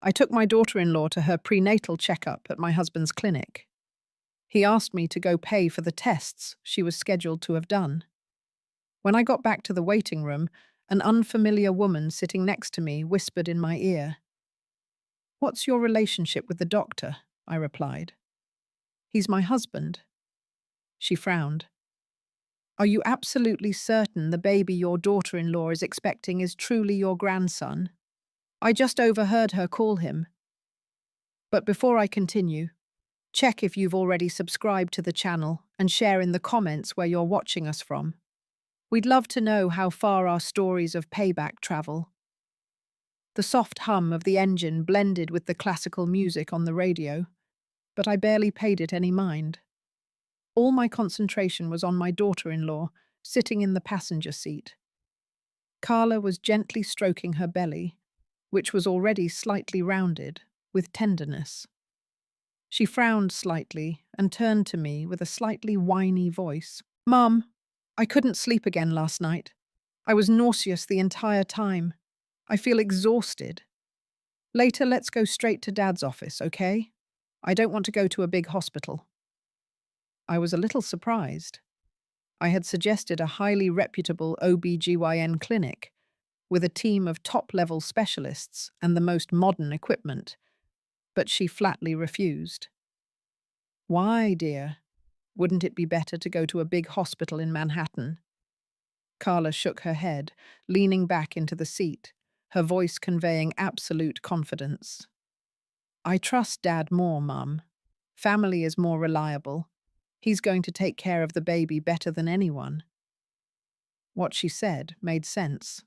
I took my daughter-in-law to her prenatal checkup at my husband's clinic. He asked me to go pay for the tests she was scheduled to have done. When I got back to the waiting room, an unfamiliar woman sitting next to me whispered in my ear. "What's your relationship with the doctor?" I replied. "He's my husband." She frowned. "Are you absolutely certain the baby your daughter-in-law is expecting is truly your grandson? I just overheard her call him." But before I continue, check if you've already subscribed to the channel and share in the comments where you're watching us from. We'd love to know how far our stories of payback travel. The soft hum of the engine blended with the classical music on the radio, but I barely paid it any mind. All my concentration was on my daughter-in-law, sitting in the passenger seat. Carla was gently stroking her belly, which was already slightly rounded, with tenderness. She frowned slightly and turned to me with a slightly whiny voice. "Mum, I couldn't sleep again last night. I was nauseous the entire time. I feel exhausted. Later, let's go straight to Dad's office, okay? I don't want to go to a big hospital." I was a little surprised. I had suggested a highly reputable OB/GYN clinic with a team of top-level specialists and the most modern equipment, but she flatly refused. "Why, dear? Wouldn't it be better to go to a big hospital in Manhattan?" Carla shook her head, leaning back into the seat, her voice conveying absolute confidence. "I trust Dad more, Mum. Family is more reliable. He's going to take care of the baby better than anyone." What she said made sense.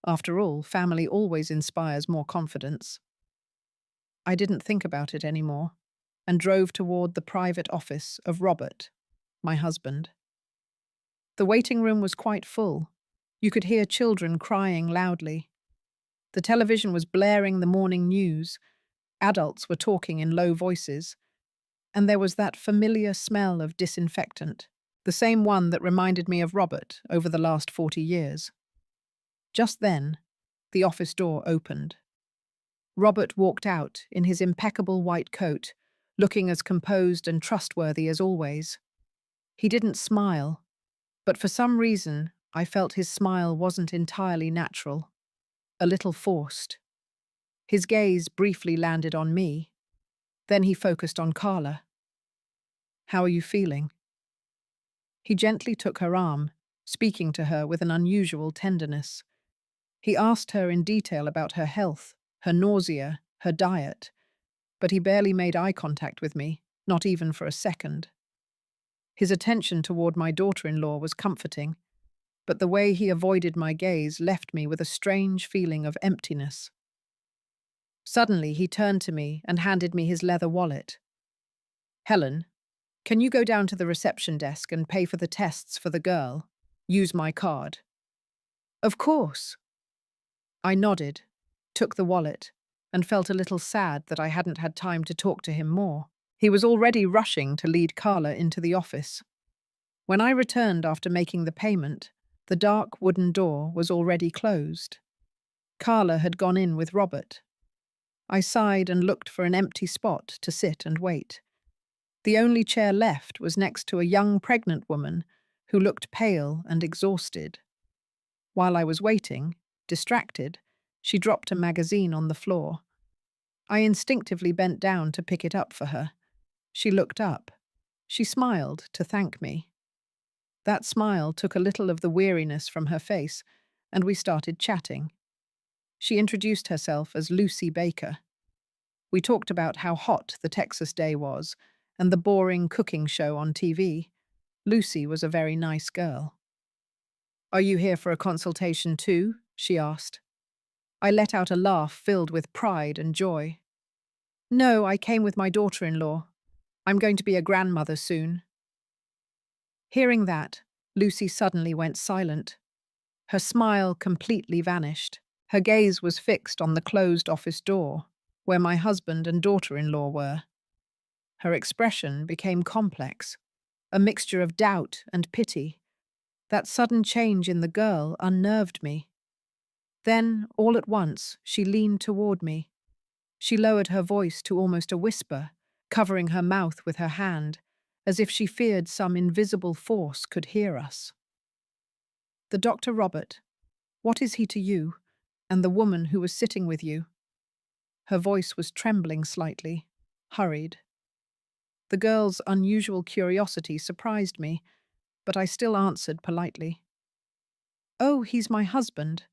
After all, family always inspires more confidence. I didn't think about it anymore and drove toward the private office of Robert, my husband. The waiting room was quite full. You could hear children crying loudly. The television was blaring the morning news. Adults were talking in low voices. And there was that familiar smell of disinfectant, the same one that reminded me of Robert over the last 40 years. Just then, the office door opened. Robert walked out in his impeccable white coat, looking as composed and trustworthy as always. He didn't smile, but for some reason, I felt his smile wasn't entirely natural, a little forced. His gaze briefly landed on me. Then he focused on Carla. "How are you feeling?" He gently took her arm, speaking to her with an unusual tenderness. He asked her in detail about her health, her nausea, her diet, but he barely made eye contact with me, not even for a second. His attention toward my daughter-in-law was comforting, but the way he avoided my gaze left me with a strange feeling of emptiness. Suddenly, he turned to me and handed me his leather wallet. "Helen, can you go down to the reception desk and pay for the tests for the girl? Use my card." "Of course." I nodded, took the wallet, and felt a little sad that I hadn't had time to talk to him more. He was already rushing to lead Carla into the office. When I returned after making the payment, the dark wooden door was already closed. Carla had gone in with Robert. I sighed and looked for an empty spot to sit and wait. The only chair left was next to a young pregnant woman who looked pale and exhausted. While I was waiting, distracted, she dropped a magazine on the floor. I instinctively bent down to pick it up for her. She looked up. She smiled to thank me. That smile took a little of the weariness from her face, and we started chatting. She introduced herself as Lucy Baker. We talked about how hot the Texas day was and the boring cooking show on TV. Lucy was a very nice girl. "Are you here for a consultation too?" she asked. I let out a laugh filled with pride and joy. "No, I came with my daughter-in-law. I'm going to be a grandmother soon." Hearing that, Lucy suddenly went silent. Her smile completely vanished. Her gaze was fixed on the closed office door, where my husband and daughter-in-law were. Her expression became complex, a mixture of doubt and pity. That sudden change in the girl unnerved me. Then, all at once, she leaned toward me. She lowered her voice to almost a whisper, covering her mouth with her hand, as if she feared some invisible force could hear us. "The Dr. Robert, what is he to you, and the woman who was sitting with you?" Her voice was trembling slightly, hurried. The girl's unusual curiosity surprised me, but I still answered politely. "Oh, he's my husband,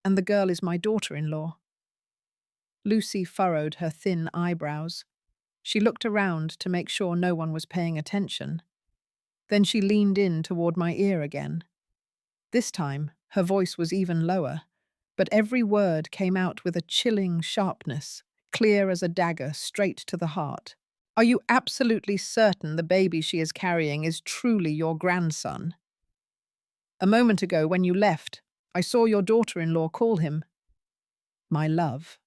and the girl is my daughter-in-law." Lucy furrowed her thin eyebrows. She looked around to make sure no one was paying attention. Then she leaned in toward my ear again. This time, her voice was even lower, but every word came out with a chilling sharpness, clear as a dagger straight to the heart. "Are you absolutely certain the baby she is carrying is truly your grandson? A moment ago, when you left, I saw your daughter-in-law call him my love."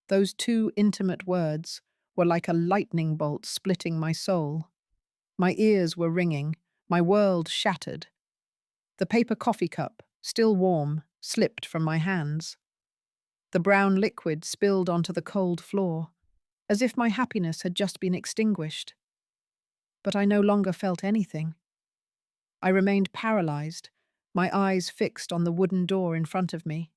Those two intimate words were like a lightning bolt splitting my soul. My ears were ringing, my world shattered. The paper coffee cup, still warm, slipped from my hands. The brown liquid spilled onto the cold floor, as if my happiness had just been extinguished. But I no longer felt anything. I remained paralyzed, my eyes fixed on the wooden door in front of me.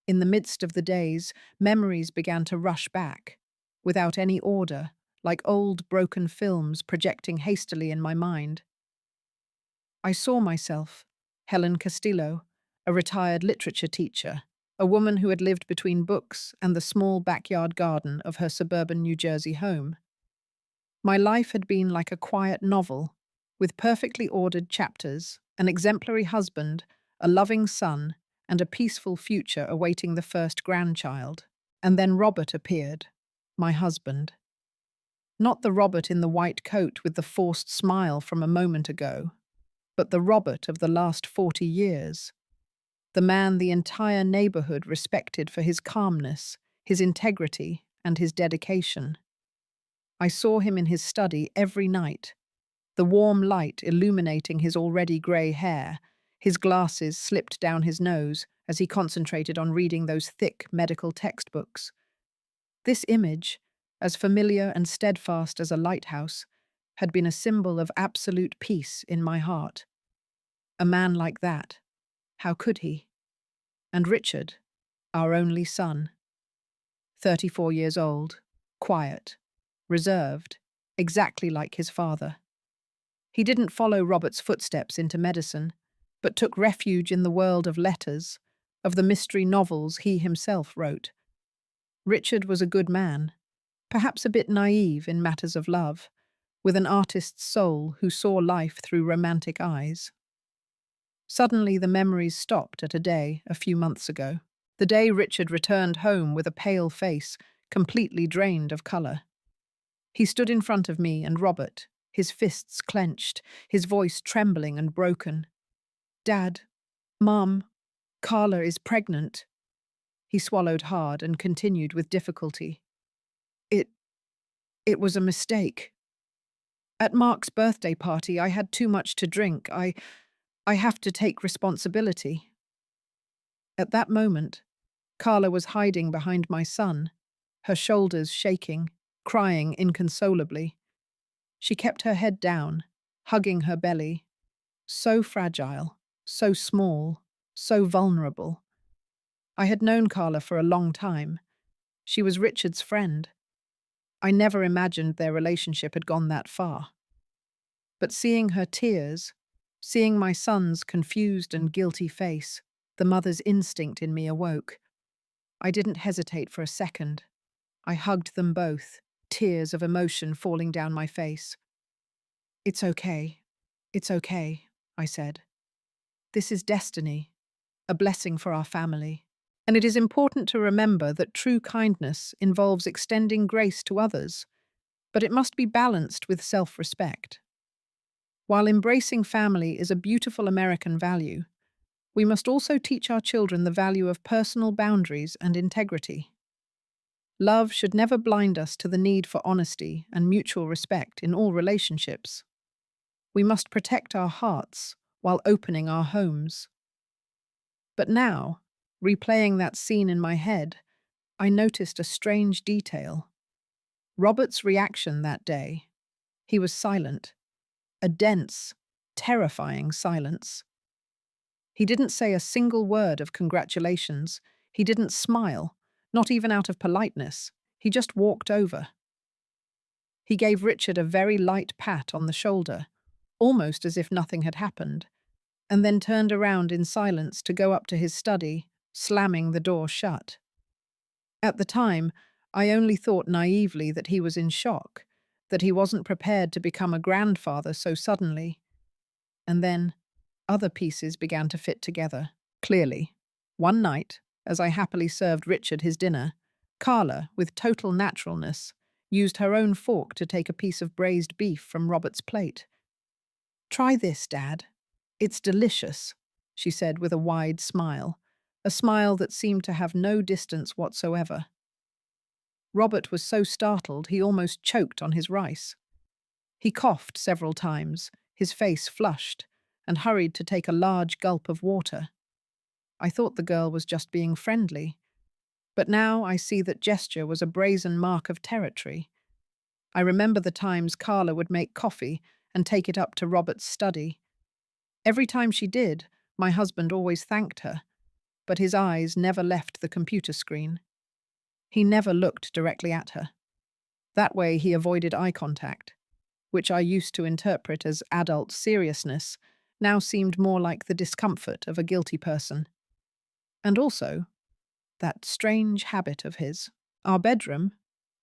In the midst of the days, memories began to rush back, without any order, like old broken films projecting hastily in my mind. I saw myself, Helen Castillo, a retired literature teacher, a woman who had lived between books and the small backyard garden of her suburban New Jersey home. My life had been like a quiet novel, with perfectly ordered chapters, an exemplary husband, a loving son, and a peaceful future awaiting the first grandchild. And then Robert appeared, my husband. Not the Robert in the white coat with the forced smile from a moment ago, but the Robert of the last 40 years. The man the entire neighborhood respected for his calmness, his integrity, and his dedication. I saw him in his study every night, the warm light illuminating his already grey hair, his glasses slipped down his nose as he concentrated on reading those thick medical textbooks. This image, as familiar and steadfast as a lighthouse, had been a symbol of absolute peace in my heart. A man like that, how could he? And Richard, our only son. 34 years old, quiet, reserved, exactly like his father. He didn't follow Robert's footsteps into medicine, but took refuge in the world of letters, of the mystery novels he himself wrote. Richard was a good man, perhaps a bit naive in matters of love, with an artist's soul who saw life through romantic eyes. Suddenly the memories stopped at a day a few months ago, the day Richard returned home with a pale face, completely drained of colour. He stood in front of me and Robert, his fists clenched, his voice trembling and broken. "Dad, Mom, Carla is pregnant." He swallowed hard and continued with difficulty. It it was a mistake. At Mark's birthday party, I had too much to drink. I have to take responsibility." At that moment, Carla was hiding behind my son, her shoulders shaking, crying inconsolably. She kept her head down, hugging her belly. So fragile, so small, so vulnerable. I had known Carla for a long time. She was Richard's friend. I never imagined their relationship had gone that far. But seeing her tears, seeing my son's confused and guilty face, the mother's instinct in me awoke. I didn't hesitate for a second. I hugged them both, tears of emotion falling down my face. It's okay, I said. This is destiny, a blessing for our family. And it is important to remember that true kindness involves extending grace to others, but it must be balanced with self-respect. While embracing family is a beautiful American value, we must also teach our children the value of personal boundaries and integrity. Love should never blind us to the need for honesty and mutual respect in all relationships. We must protect our hearts while opening our homes. But now, replaying that scene in my head, I noticed a strange detail. Robert's reaction that day. He was silent. A dense, terrifying silence. He didn't say a single word of congratulations. He didn't smile, not even out of politeness. He just walked over. He gave Richard a very light pat on the shoulder, almost as if nothing had happened, and then turned around in silence to go up to his study, slamming the door shut. At the time, I only thought naively that he was in shock, that he wasn't prepared to become a grandfather so suddenly. And then other pieces began to fit together, clearly. One night, as I happily served Richard his dinner, Carla, with total naturalness, used her own fork to take a piece of braised beef from Robert's plate. "Try this, Dad. It's delicious," she said with a wide smile, a smile that seemed to have no distance whatsoever. Robert was so startled he almost choked on his rice. He coughed several times, his face flushed, and hurried to take a large gulp of water. I thought the girl was just being friendly, but now I see that gesture was a brazen mark of territory. I remember the times Carla would make coffee and take it up to Robert's study. Every time she did, my husband always thanked her, but his eyes never left the computer screen. He never looked directly at her. That way he avoided eye contact, which I used to interpret as adult seriousness, now seemed more like the discomfort of a guilty person. And also, that strange habit of his. Our bedroom,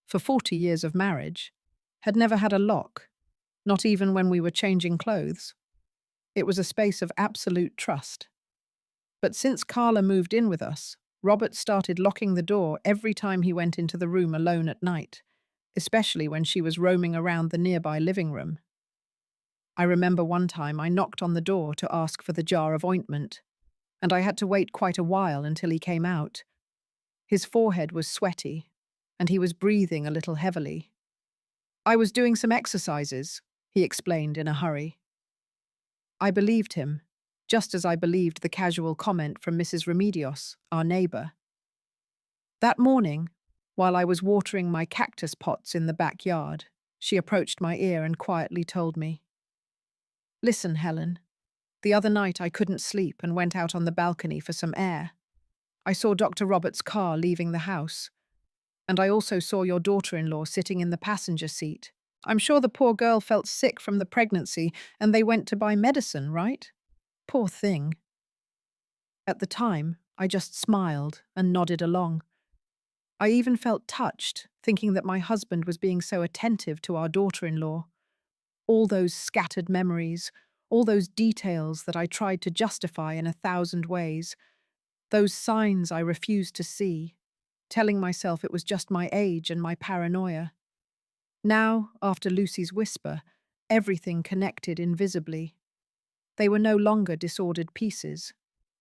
for 40 years of marriage, had never had a lock, not even when we were changing clothes. It was a space of absolute trust. But since Carla moved in with us, Robert started locking the door every time he went into the room alone at night, especially when she was roaming around the nearby living room. I remember one time I knocked on the door to ask for the jar of ointment, and I had to wait quite a while until he came out. His forehead was sweaty, and he was breathing a little heavily. "I was doing some exercises," he explained in a hurry. I believed him, just as I believed the casual comment from Mrs. Remedios, our neighbour. That morning, while I was watering my cactus pots in the backyard, she approached my ear and quietly told me, "Listen, Helen, the other night I couldn't sleep and went out on the balcony for some air. I saw Dr. Robert's car leaving the house, and I also saw your daughter-in-law sitting in the passenger seat. I'm sure the poor girl felt sick from the pregnancy and they went to buy medicine, right? Poor thing." At the time, I just smiled and nodded along. I even felt touched, thinking that my husband was being so attentive to our daughter-in-law. All those scattered memories, all those details that I tried to justify in 1,000 ways, those signs I refused to see, telling myself it was just my age and my paranoia. Now, after Lucy's whisper, everything connected invisibly. They were no longer disordered pieces.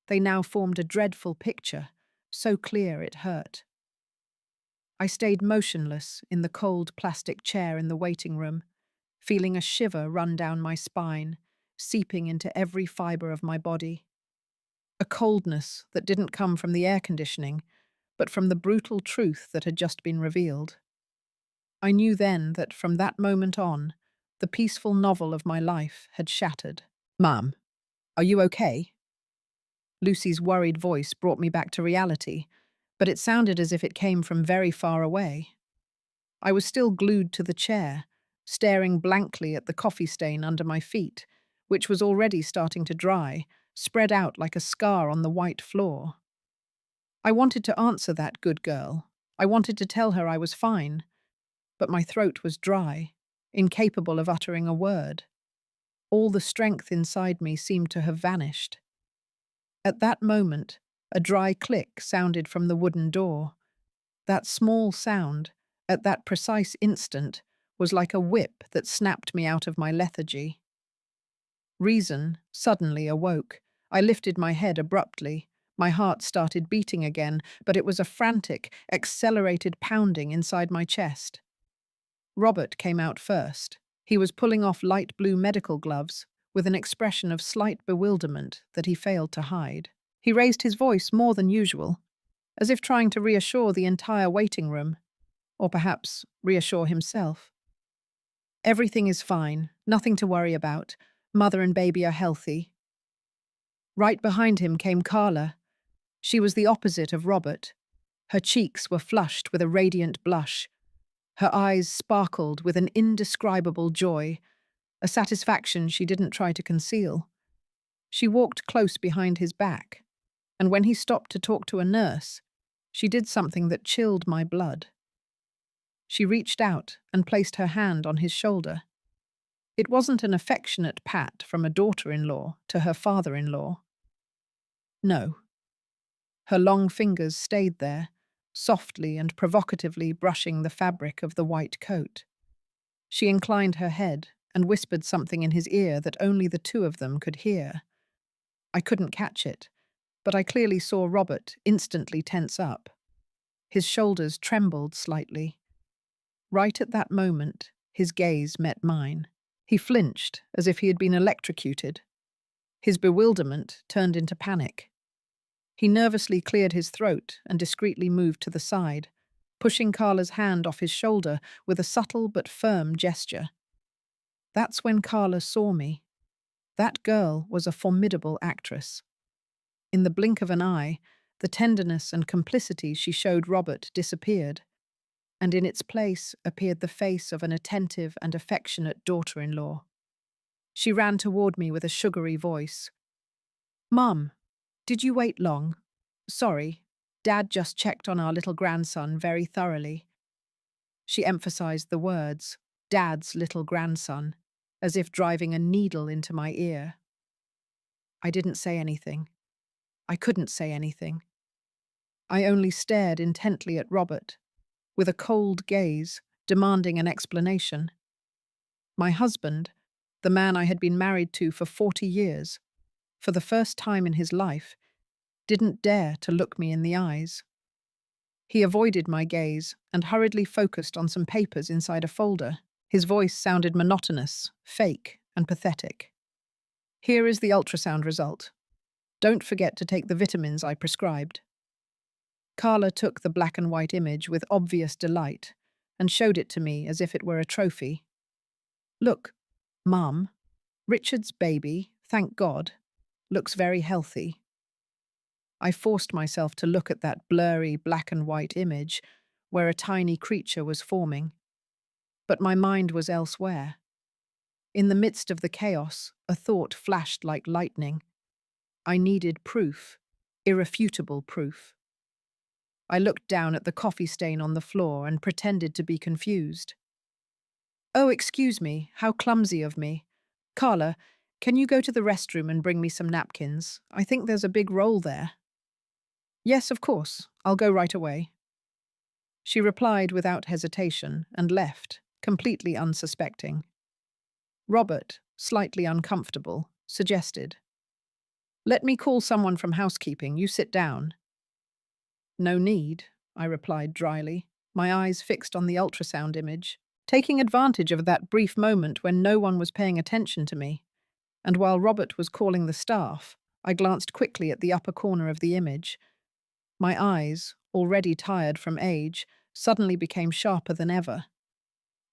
They now formed a dreadful picture, so clear it hurt. I stayed motionless in the cold plastic chair in the waiting room, feeling a shiver run down my spine, seeping into every fibre of my body. A coldness that didn't come from the air conditioning, but from the brutal truth that had just been revealed. I knew then that from that moment on, the peaceful novel of my life had shattered. "Mum, are you okay?" Lucy's worried voice brought me back to reality, but it sounded as if it came from very far away. I was still glued to the chair, staring blankly at the coffee stain under my feet, which was already starting to dry, spread out like a scar on the white floor. I wanted to answer that good girl. I wanted to tell her I was fine, but my throat was dry, incapable of uttering a word. All the strength inside me seemed to have vanished. At that moment, a dry click sounded from the wooden door. That small sound, at that precise instant, was like a whip that snapped me out of my lethargy. Reason suddenly awoke. I lifted my head abruptly. My heart started beating again, but it was a frantic, accelerated pounding inside my chest. Robert came out first. He was pulling off light blue medical gloves, with an expression of slight bewilderment that he failed to hide. He raised his voice more than usual. as if trying to reassure the entire waiting room, or perhaps reassure himself. Everything is fine, nothing to worry about. Mother and baby are healthy. Right behind him came Carla. She was the opposite of Robert. Her cheeks were flushed with a radiant blush. Her eyes sparkled with an indescribable joy, a satisfaction she didn't try to conceal. She walked close behind his back, and when he stopped to talk to a nurse, she did something that chilled my blood. She reached out and placed her hand on his shoulder. It wasn't an affectionate pat from a daughter-in-law to her father-in-law. No. Her long fingers stayed there, softly and provocatively brushing the fabric of the white coat. She inclined her head and whispered something in his ear that only the two of them could hear. I couldn't catch it, but I clearly saw Robert instantly tense up. His shoulders trembled slightly. Right at that moment, his gaze met mine. He flinched as if he had been electrocuted. His bewilderment turned into panic. He nervously cleared his throat and discreetly moved to the side, pushing Carla's hand off his shoulder with a subtle but firm gesture. That's when Carla saw me. That girl was a formidable actress. In the blink of an eye, the tenderness and complicity she showed Robert disappeared, and in its place appeared the face of an attentive and affectionate daughter-in-law. She ran toward me with a sugary voice. "Mum, did you wait long? Sorry, Dad just checked on our little grandson very thoroughly." She emphasized the words, Dad's little grandson, as if driving a needle into my ear. I didn't say anything. I couldn't say anything. I only stared intently at Robert, with a cold gaze, demanding an explanation. My husband, the man I had been married to for 40 years, for the first time in his life, didn't dare to look me in the eyes. He avoided my gaze and hurriedly focused on some papers inside a folder. His voice sounded monotonous, fake, and pathetic. "Here is the ultrasound result. Don't forget to take the vitamins I prescribed." Carla took the black and white image with obvious delight and showed it to me as if it were a trophy. "Look, Mum, Richard's baby, thank God, looks very healthy." I forced myself to look at that blurry black and white image where a tiny creature was forming. But my mind was elsewhere. In the midst of the chaos, a thought flashed like lightning. I needed proof, irrefutable proof. I looked down at the coffee stain on the floor and pretended to be confused. "Oh, excuse me, how clumsy of me. Carla, can you go to the restroom and bring me some napkins? I think there's a big roll there." "Yes, of course. I'll go right away." She replied without hesitation and left, completely unsuspecting. Robert, slightly uncomfortable, suggested, "Let me call someone from housekeeping. You sit down." "No need," I replied dryly, my eyes fixed on the ultrasound image, taking advantage of that brief moment when no one was paying attention to me. And while Robert was calling the staff, I glanced quickly at the upper corner of the image. My eyes, already tired from age, suddenly became sharper than ever.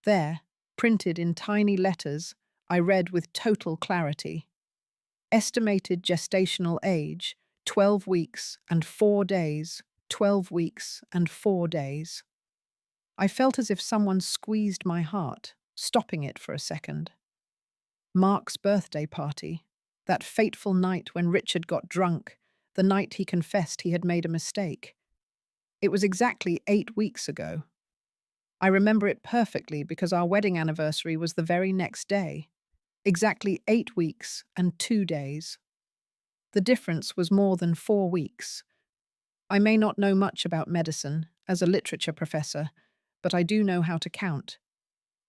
There, printed in tiny letters, I read with total clarity. Estimated gestational age, 12 weeks and 4 days, 12 weeks and 4 days. I felt as if someone squeezed my heart, stopping it for a second. Mark's birthday party, that fateful night when Richard got drunk, the night he confessed he had made a mistake. It was exactly 8 weeks ago. I remember it perfectly because our wedding anniversary was the very next day. Exactly 8 weeks and 2 days. The difference was more than 4 weeks. I may not know much about medicine as a literature professor, but I do know how to count.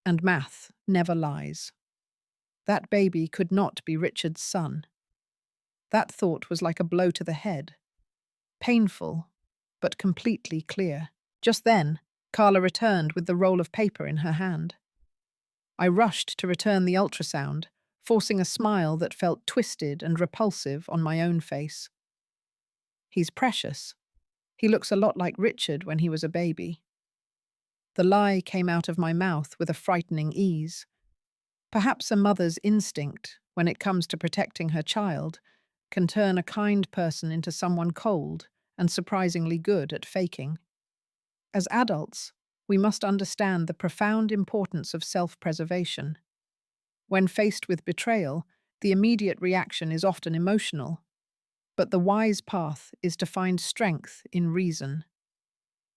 And math never lies. That baby could not be Richard's son. That thought was like a blow to the head. Painful, but completely clear. Just then, Carla returned with the roll of paper in her hand. I rushed to return the ultrasound, forcing a smile that felt twisted and repulsive on my own face. "He's precious. He looks a lot like Richard when he was a baby. The lie came out of my mouth with a frightening ease. Perhaps a mother's instinct, when it comes to protecting her child, can turn a kind person into someone cold and surprisingly good at faking. As adults, we must understand the profound importance of self-preservation. When faced with betrayal, the immediate reaction is often emotional, but the wise path is to find strength in reason.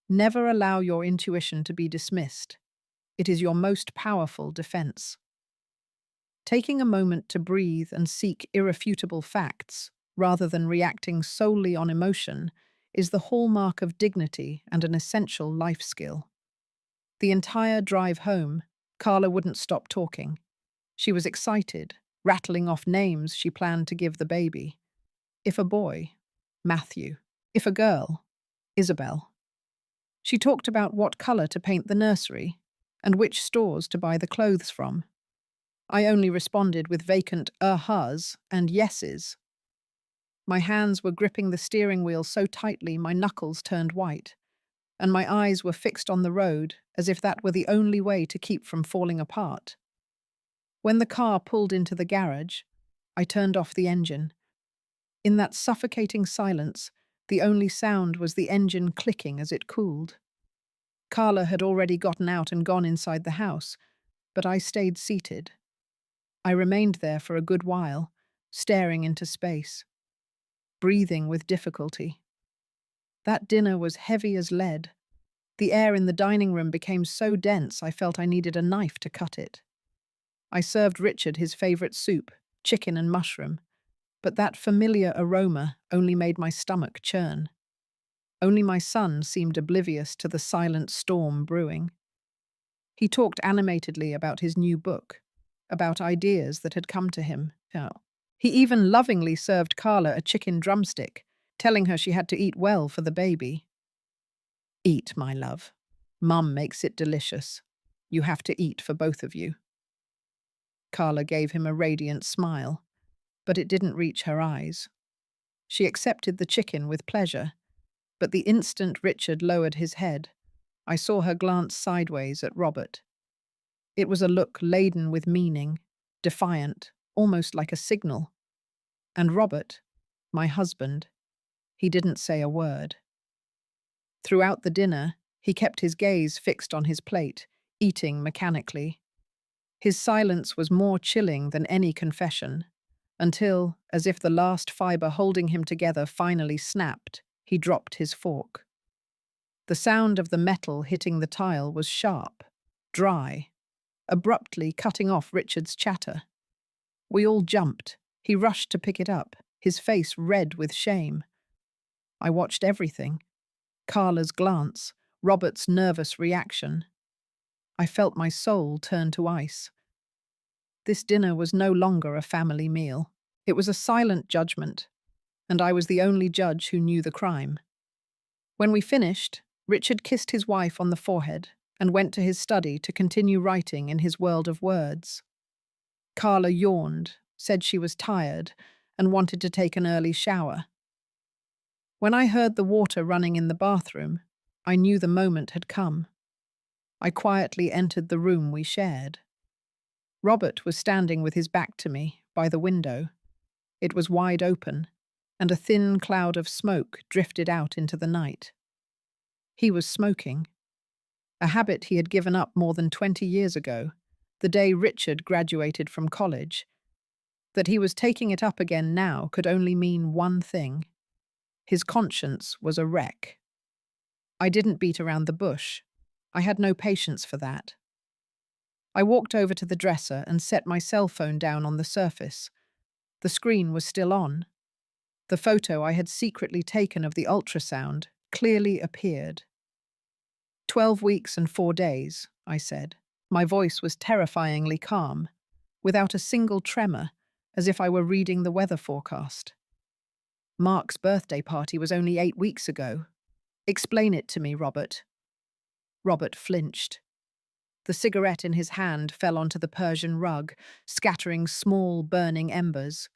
Never allow your intuition to be dismissed. It is your most powerful defense. Taking a moment to breathe and seek irrefutable facts, rather than reacting solely on emotion, is the hallmark of dignity and an essential life skill. The entire drive home, Carla wouldn't stop talking. She was excited, rattling off names she planned to give the baby. If a boy, Matthew. If a girl, Isabel. She talked about what colour to paint the nursery and which stores to buy the clothes from. I only responded with vacant uh-hus and yeses. My hands were gripping the steering wheel so tightly my knuckles turned white, and my eyes were fixed on the road as if that were the only way to keep from falling apart. When the car pulled into the garage, I turned off the engine. In that suffocating silence, the only sound was the engine clicking as it cooled. Carla had already gotten out and gone inside the house, but I stayed seated. I remained there for a good while, staring into space, breathing with difficulty. That dinner was heavy as lead. The air in the dining room became so dense I felt I needed a knife to cut it. I served Richard his favourite soup, chicken and mushroom, but that familiar aroma only made my stomach churn. Only my son seemed oblivious to the silent storm brewing. He talked animatedly about his new book, about ideas that had come to him. He even lovingly served Carla a chicken drumstick, telling her she had to eat well for the baby. "Eat, my love. Mum makes it delicious. You have to eat for both of you." Carla gave him a radiant smile, but it didn't reach her eyes. She accepted the chicken with pleasure, but the instant Richard lowered his head, I saw her glance sideways at Robert. It was a look laden with meaning, defiant, almost like a signal. And Robert, my husband, he didn't say a word. Throughout the dinner, he kept his gaze fixed on his plate, eating mechanically. His silence was more chilling than any confession, until, as if the last fibre holding him together finally snapped, he dropped his fork. The sound of the metal hitting the tile was sharp, dry, abruptly cutting off Richard's chatter. We all jumped. He rushed to pick it up, his face red with shame. I watched everything. Carla's glance, Robert's nervous reaction. I felt my soul turn to ice. This dinner was no longer a family meal. It was a silent judgment, and I was the only judge who knew the crime. When we finished, Richard kissed his wife on the forehead and went to his study to continue writing in his world of words. Carla yawned, said she was tired, and wanted to take an early shower. When I heard the water running in the bathroom, I knew the moment had come. I quietly entered the room we shared. Robert was standing with his back to me, by the window. It was wide open, and a thin cloud of smoke drifted out into the night. He was smoking, a habit he had given up more than 20 years ago, the day Richard graduated from college. That he was taking it up again now could only mean one thing. His conscience was a wreck. I didn't beat around the bush. I had no patience for that. I walked over to the dresser and set my cell phone down on the surface. The screen was still on. The photo I had secretly taken of the ultrasound clearly appeared. 12 weeks and 4 days, I said. My voice was terrifyingly calm, without a single tremor, as if I were reading the weather forecast. Mark's birthday party was only 8 weeks ago. Explain it to me, Robert. Robert flinched. The cigarette in his hand fell onto the Persian rug, scattering small, burning embers.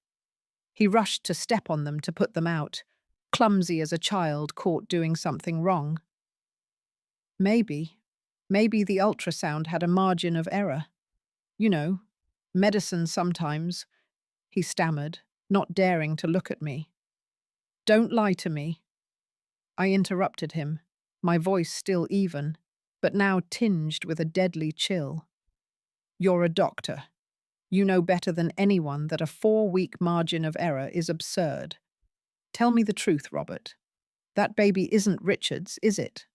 He rushed to step on them to put them out, clumsy as a child caught doing something wrong. Maybe, maybe the ultrasound had a margin of error. You know, medicine sometimes, he stammered, not daring to look at me. Don't lie to me. I interrupted him, my voice still even, but now tinged with a deadly chill. You're a doctor. You know better than anyone that a 4-week margin of error is absurd. Tell me the truth, Robert. That baby isn't Richard's, is it?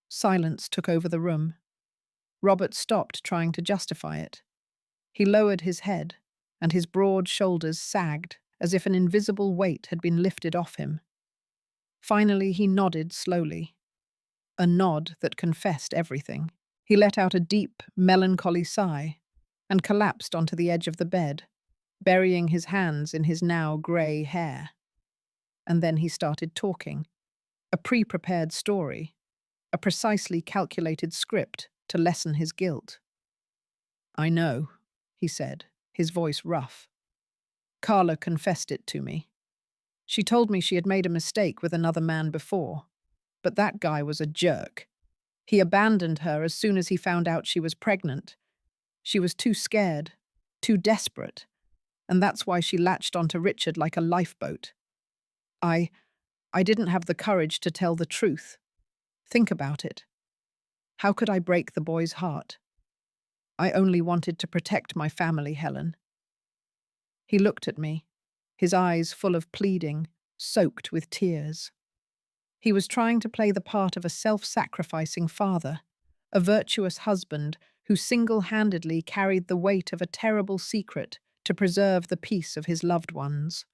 Silence took over the room. Robert stopped trying to justify it. He lowered his head, and his broad shoulders sagged as if an invisible weight had been lifted off him. Finally, he nodded slowly, a nod that confessed everything. He let out a deep, melancholy sigh and collapsed onto the edge of the bed, burying his hands in his now grey hair. And then he started talking, a pre-prepared story, a precisely calculated script to lessen his guilt. I know, he said, his voice rough. Carla confessed it to me. She told me she had made a mistake with another man before, but that guy was a jerk. He abandoned her as soon as he found out she was pregnant. She was too scared, too desperate, and that's why she latched onto Richard like a lifeboat. I didn't have the courage to tell the truth. Think about it. How could I break the boy's heart? I only wanted to protect my family, Helen. He looked at me, his eyes full of pleading, soaked with tears. He was trying to play the part of a self-sacrificing father, a virtuous husband who single-handedly carried the weight of a terrible secret to preserve the peace of his loved ones.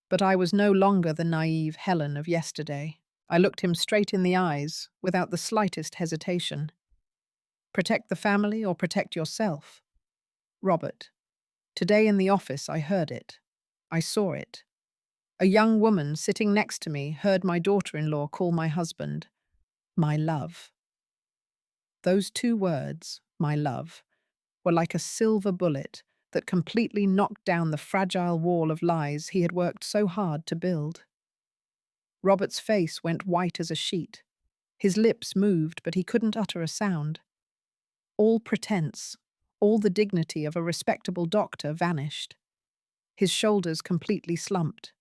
But I was no longer the naive Helen of yesterday. I looked him straight in the eyes, without the slightest hesitation. Protect the family or protect yourself? Robert, today in the office I heard it. I saw it. A young woman sitting next to me heard my daughter-in-law call my husband my love. Those 2 words, my love, were like a silver bullet that completely knocked down the fragile wall of lies he had worked so hard to build. Robert's face went white as a sheet. His lips moved, but he couldn't utter a sound. All pretense, all the dignity of a respectable doctor vanished. His shoulders completely slumped.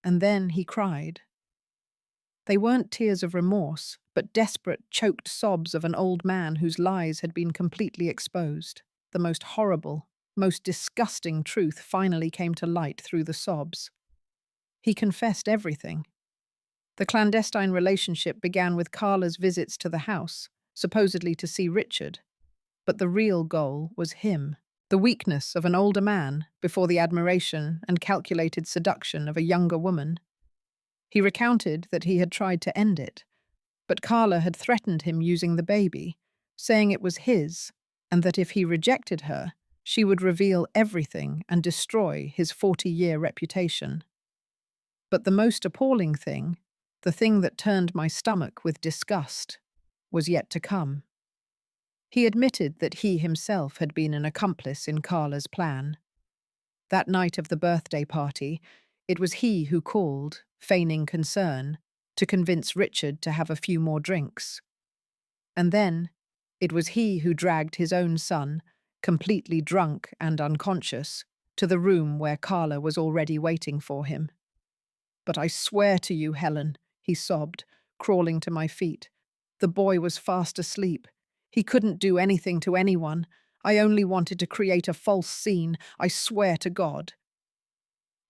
And then he cried. They weren't tears of remorse, but desperate, choked sobs of an old man whose lies had been completely exposed. The most horrible, most disgusting truth finally came to light through the sobs. He confessed everything. The clandestine relationship began with Carla's visits to the house, supposedly to see Richard. But the real goal was him, the weakness of an older man before the admiration and calculated seduction of a younger woman. He recounted that he had tried to end it, but Carla had threatened him using the baby, saying it was his, and that if he rejected her, she would reveal everything and destroy his 40-year reputation. But the most appalling thing, the thing that turned my stomach with disgust, was yet to come. He admitted that he himself had been an accomplice in Carla's plan. That night of the birthday party, it was he who called, feigning concern, to convince Richard to have a few more drinks. And then, it was he who dragged his own son, completely drunk and unconscious, to the room where Carla was already waiting for him. But I swear to you, Helen, he sobbed, crawling to my feet. The boy was fast asleep. He couldn't do anything to anyone. I only wanted to create a false scene, I swear to God.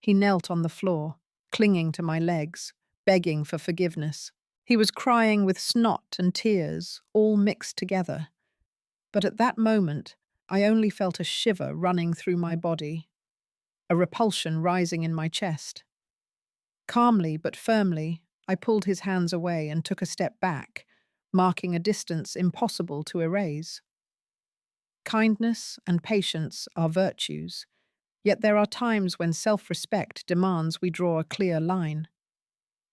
He knelt on the floor, clinging to my legs, begging for forgiveness. He was crying with snot and tears, all mixed together. But at that moment, I only felt a shiver running through my body, a repulsion rising in my chest. Calmly but firmly, I pulled his hands away and took a step back, marking a distance impossible to erase. Kindness and patience are virtues, yet there are times when self-respect demands we draw a clear line.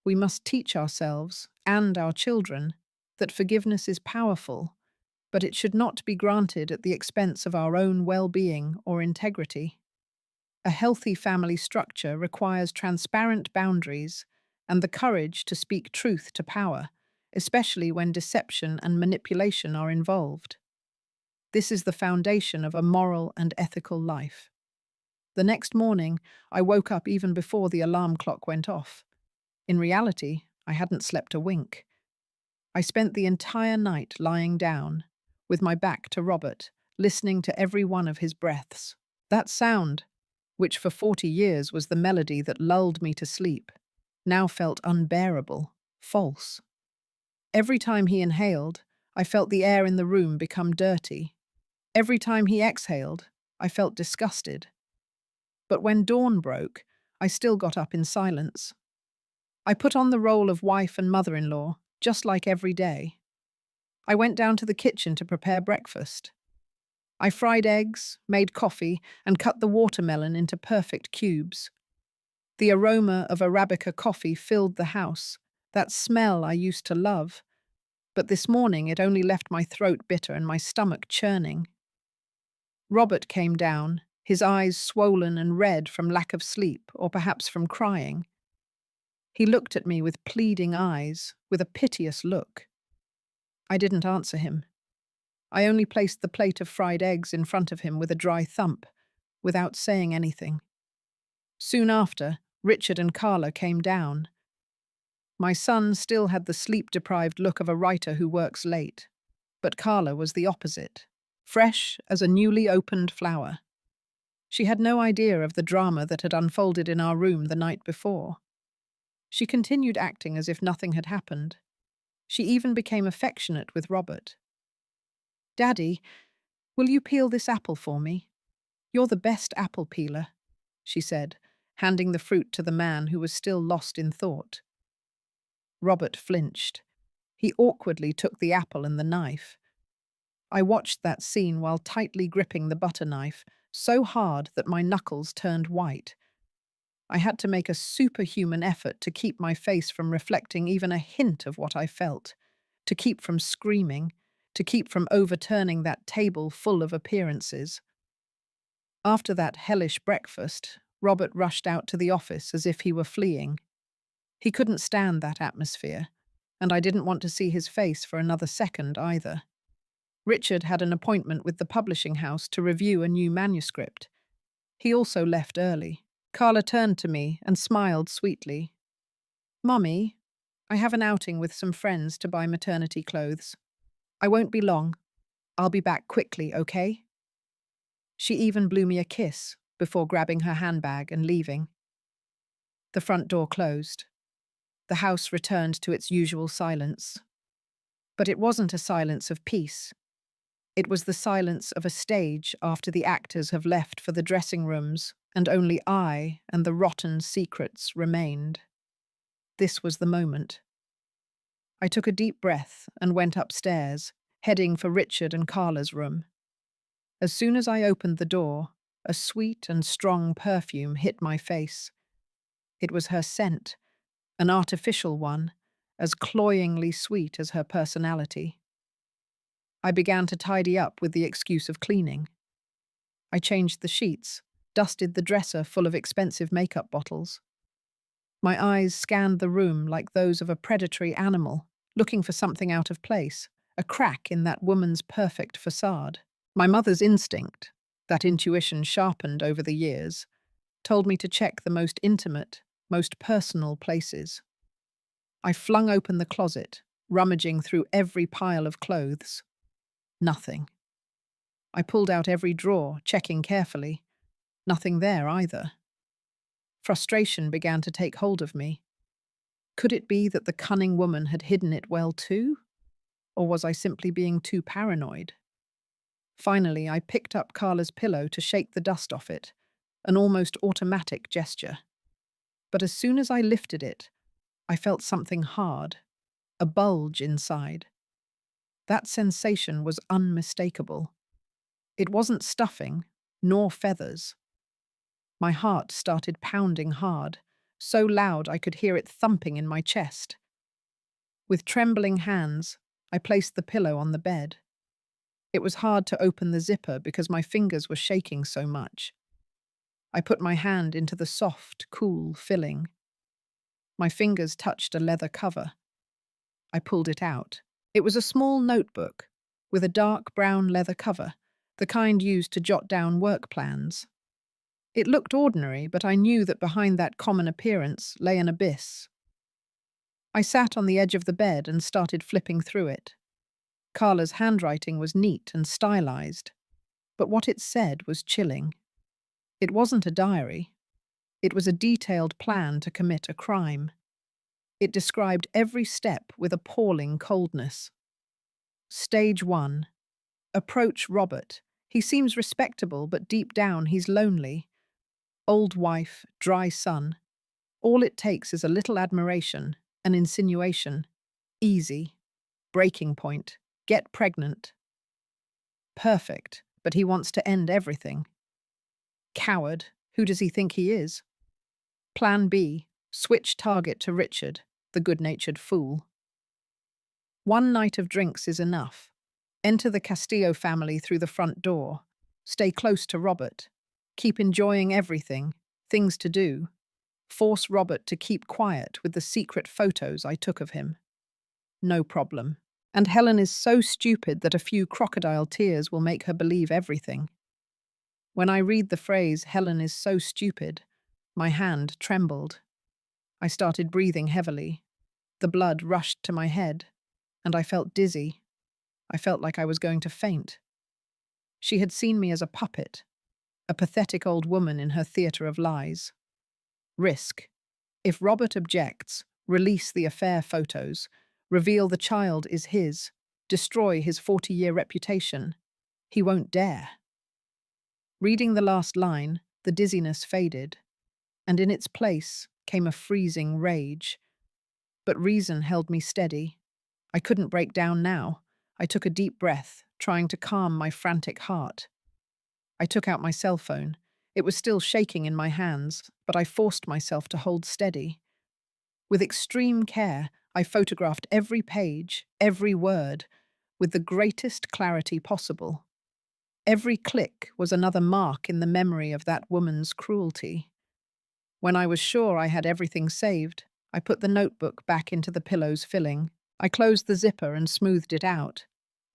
We must teach ourselves, and our children, that forgiveness is powerful, but it should not be granted at the expense of our own well-being or integrity. A healthy family structure requires transparent boundaries and the courage to speak truth to power, especially when deception and manipulation are involved. This is the foundation of a moral and ethical life. The next morning, I woke up even before the alarm clock went off. In reality, I hadn't slept a wink. I spent the entire night lying down, with my back to Robert, listening to every one of his breaths. That sound, which for 40 years was the melody that lulled me to sleep, now felt unbearable, false. Every time he inhaled, I felt the air in the room become dirty. Every time he exhaled, I felt disgusted. But when dawn broke, I still got up in silence. I put on the role of wife and mother-in-law, just like every day. I went down to the kitchen to prepare breakfast. I fried eggs, made coffee, and cut the watermelon into perfect cubes. The aroma of Arabica coffee filled the house, that smell I used to love. But this morning it only left my throat bitter and my stomach churning. Robert came down, his eyes swollen and red from lack of sleep or perhaps from crying. He looked at me with pleading eyes, with a piteous look. I didn't answer him. I only placed the plate of fried eggs in front of him with a dry thump, without saying anything. Soon after, Richard and Carla came down. My son still had the sleep-deprived look of a writer who works late, but Carla was the opposite, fresh as a newly opened flower. She had no idea of the drama that had unfolded in our room the night before. She continued acting as if nothing had happened. She even became affectionate with Robert. "Daddy, will you peel this apple for me? You're the best apple peeler," she said, handing the fruit to the man who was still lost in thought. Robert flinched. He awkwardly took the apple and the knife. I watched that scene while tightly gripping the butter knife, so hard that my knuckles turned white. I had to make a superhuman effort to keep my face from reflecting even a hint of what I felt, to keep from screaming, to keep from overturning that table full of appearances. After that hellish breakfast, Robert rushed out to the office as if he were fleeing. He couldn't stand that atmosphere, and I didn't want to see his face for another second either. Richard had an appointment with the publishing house to review a new manuscript. He also left early. Carla turned to me and smiled sweetly. "Mummy, I have an outing with some friends to buy maternity clothes. I won't be long. I'll be back quickly, okay?" She even blew me a kiss before grabbing her handbag and leaving. The front door closed. The house returned to its usual silence. But it wasn't a silence of peace. It was the silence of a stage after the actors have left for the dressing rooms, and only I and the rotten secrets remained. This was the moment. I took a deep breath and went upstairs, heading for Richard and Carla's room. As soon as I opened the door, a sweet and strong perfume hit my face. It was her scent, an artificial one, as cloyingly sweet as her personality. I began to tidy up with the excuse of cleaning. I changed the sheets, dusted the dresser full of expensive makeup bottles. My eyes scanned the room like those of a predatory animal, looking for something out of place, a crack in that woman's perfect facade. My mother's instinct, that intuition sharpened over the years, told me to check the most intimate, most personal places. I flung open the closet, rummaging through every pile of clothes. Nothing. I pulled out every drawer, checking carefully. Nothing there either. Frustration began to take hold of me. Could it be that the cunning woman had hidden it well too? Or was I simply being too paranoid? Finally, I picked up Carla's pillow to shake the dust off it, an almost automatic gesture. But as soon as I lifted it, I felt something hard, a bulge inside. That sensation was unmistakable. It wasn't stuffing, nor feathers. My heart started pounding hard, so loud I could hear it thumping in my chest. With trembling hands, I placed the pillow on the bed. It was hard to open the zipper because my fingers were shaking so much. I put my hand into the soft, cool filling. My fingers touched a leather cover. I pulled it out. It was a small notebook with a dark brown leather cover, the kind used to jot down work plans. It looked ordinary, but I knew that behind that common appearance lay an abyss. I sat on the edge of the bed and started flipping through it. Carla's handwriting was neat and stylized, but what it said was chilling. It wasn't a diary. It was a detailed plan to commit a crime. It described every step with appalling coldness. Stage 1. Approach Robert. He seems respectable, but deep down he's lonely. Old wife, dry son. All it takes is a little admiration, an insinuation. Easy. Breaking point. Get pregnant. Perfect, but he wants to end everything. Coward. Who does he think he is? Plan B. Switch target to Richard, the good-natured fool. One night of drinks is enough. Enter the Castillo family through the front door. Stay close to Robert. Keep enjoying everything. Things to do. Force Robert to keep quiet with the secret photos I took of him. No problem. And Helen is so stupid that a few crocodile tears will make her believe everything. When I read the phrase, Helen is so stupid, my hand trembled. I started breathing heavily. The blood rushed to my head, and I felt dizzy. I felt like I was going to faint. She had seen me as a puppet, a pathetic old woman in her theatre of lies. Risk. If Robert objects, release the affair photos, reveal the child is his, destroy his 40-year reputation. He won't dare. Reading the last line, the dizziness faded, and in its place came a freezing rage. But reason held me steady. I couldn't break down now. I took a deep breath, trying to calm my frantic heart. I took out my cell phone. It was still shaking in my hands, but I forced myself to hold steady. With extreme care, I photographed every page, every word, with the greatest clarity possible. Every click was another mark in the memory of that woman's cruelty. When I was sure I had everything saved, I put the notebook back into the pillow's filling. I closed the zipper and smoothed it out,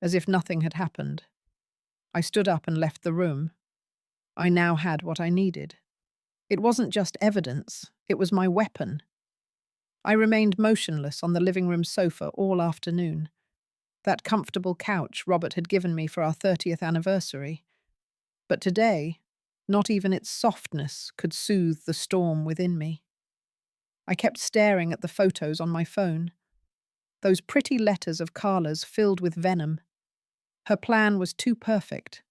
as if nothing had happened. I stood up and left the room. I now had what I needed. It wasn't just evidence, it was my weapon. I remained motionless on the living room sofa all afternoon. That comfortable couch Robert had given me for our 30th anniversary. But today, not even its softness could soothe the storm within me. I kept staring at the photos on my phone. Those pretty letters of Carla's filled with venom. Her plan was too perfect,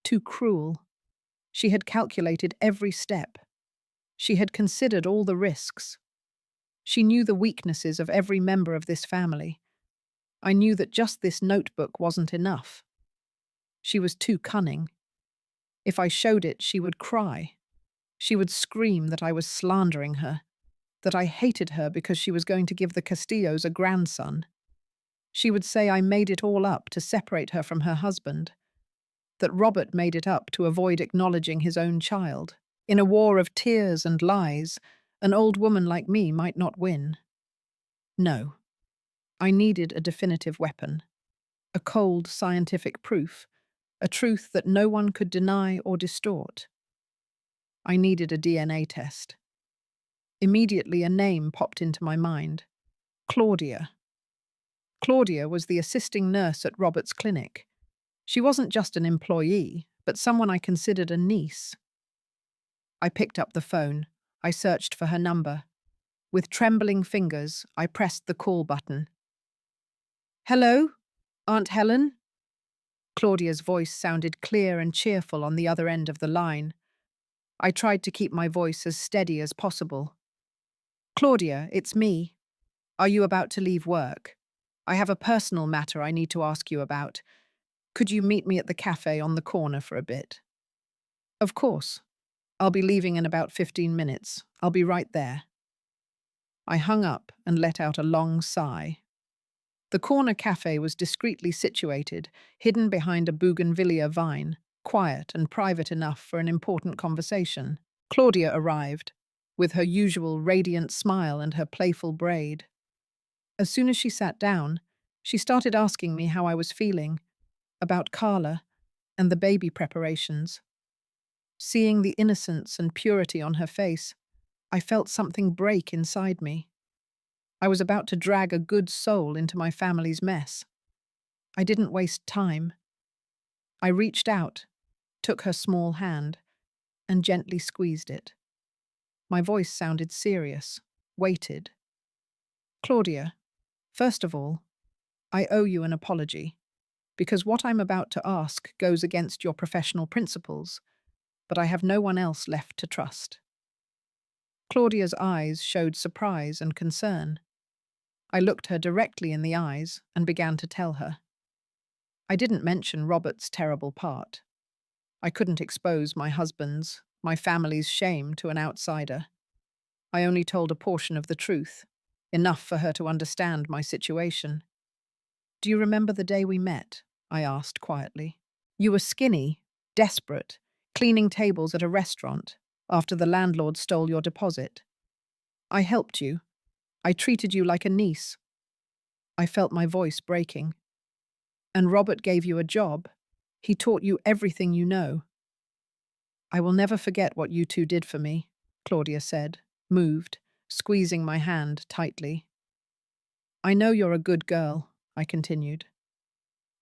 too cruel. She had calculated every step. She had considered all the risks. She knew the weaknesses of every member of this family. I knew that just this notebook wasn't enough. She was too cunning. If I showed it, she would cry. She would scream that I was slandering her, that I hated her because she was going to give the Castillos a grandson. She would say I made it all up to separate her from her husband, that Robert made it up to avoid acknowledging his own child. In a war of tears and lies, an old woman like me might not win. No. I needed a definitive weapon, a cold scientific proof, a truth that no one could deny or distort. I needed a DNA test. Immediately a name popped into my mind. Claudia. Claudia was the assisting nurse at Robert's clinic. She wasn't just an employee, but someone I considered a niece. I picked up the phone. I searched for her number. With trembling fingers, I pressed the call button. "Hello, Aunt Helen?" Claudia's voice sounded clear and cheerful on the other end of the line. I tried to keep my voice as steady as possible. "Claudia, it's me. Are you about to leave work? I have a personal matter I need to ask you about. Could you meet me at the cafe on the corner for a bit?" "Of course. I'll be leaving in about 15 minutes. I'll be right there." I hung up and let out a long sigh. The corner cafe was discreetly situated, hidden behind a bougainvillea vine, quiet and private enough for an important conversation. Claudia arrived, with her usual radiant smile and her playful braid. As soon as she sat down, she started asking me how I was feeling, about Carla, and the baby preparations. Seeing the innocence and purity on her face, I felt something break inside me. I was about to drag a good soul into my family's mess. I didn't waste time. I reached out, took her small hand, and gently squeezed it. My voice sounded serious, weighted. Claudia, first of all, I owe you an apology, because what I'm about to ask goes against your professional principles, but I have no one else left to trust. Claudia's eyes showed surprise and concern. I looked her directly in the eyes and began to tell her. I didn't mention Robert's terrible part. I couldn't expose my husband's, my family's shame to an outsider. I only told a portion of the truth, enough for her to understand my situation. Do you remember the day we met? I asked quietly. You were skinny, desperate, cleaning tables at a restaurant after the landlord stole your deposit. I helped you. I treated you like a niece. I felt my voice breaking. And Robert gave you a job. He taught you everything you know. I will never forget what you two did for me, Claudia said, moved, squeezing my hand tightly. I know you're a good girl, I continued.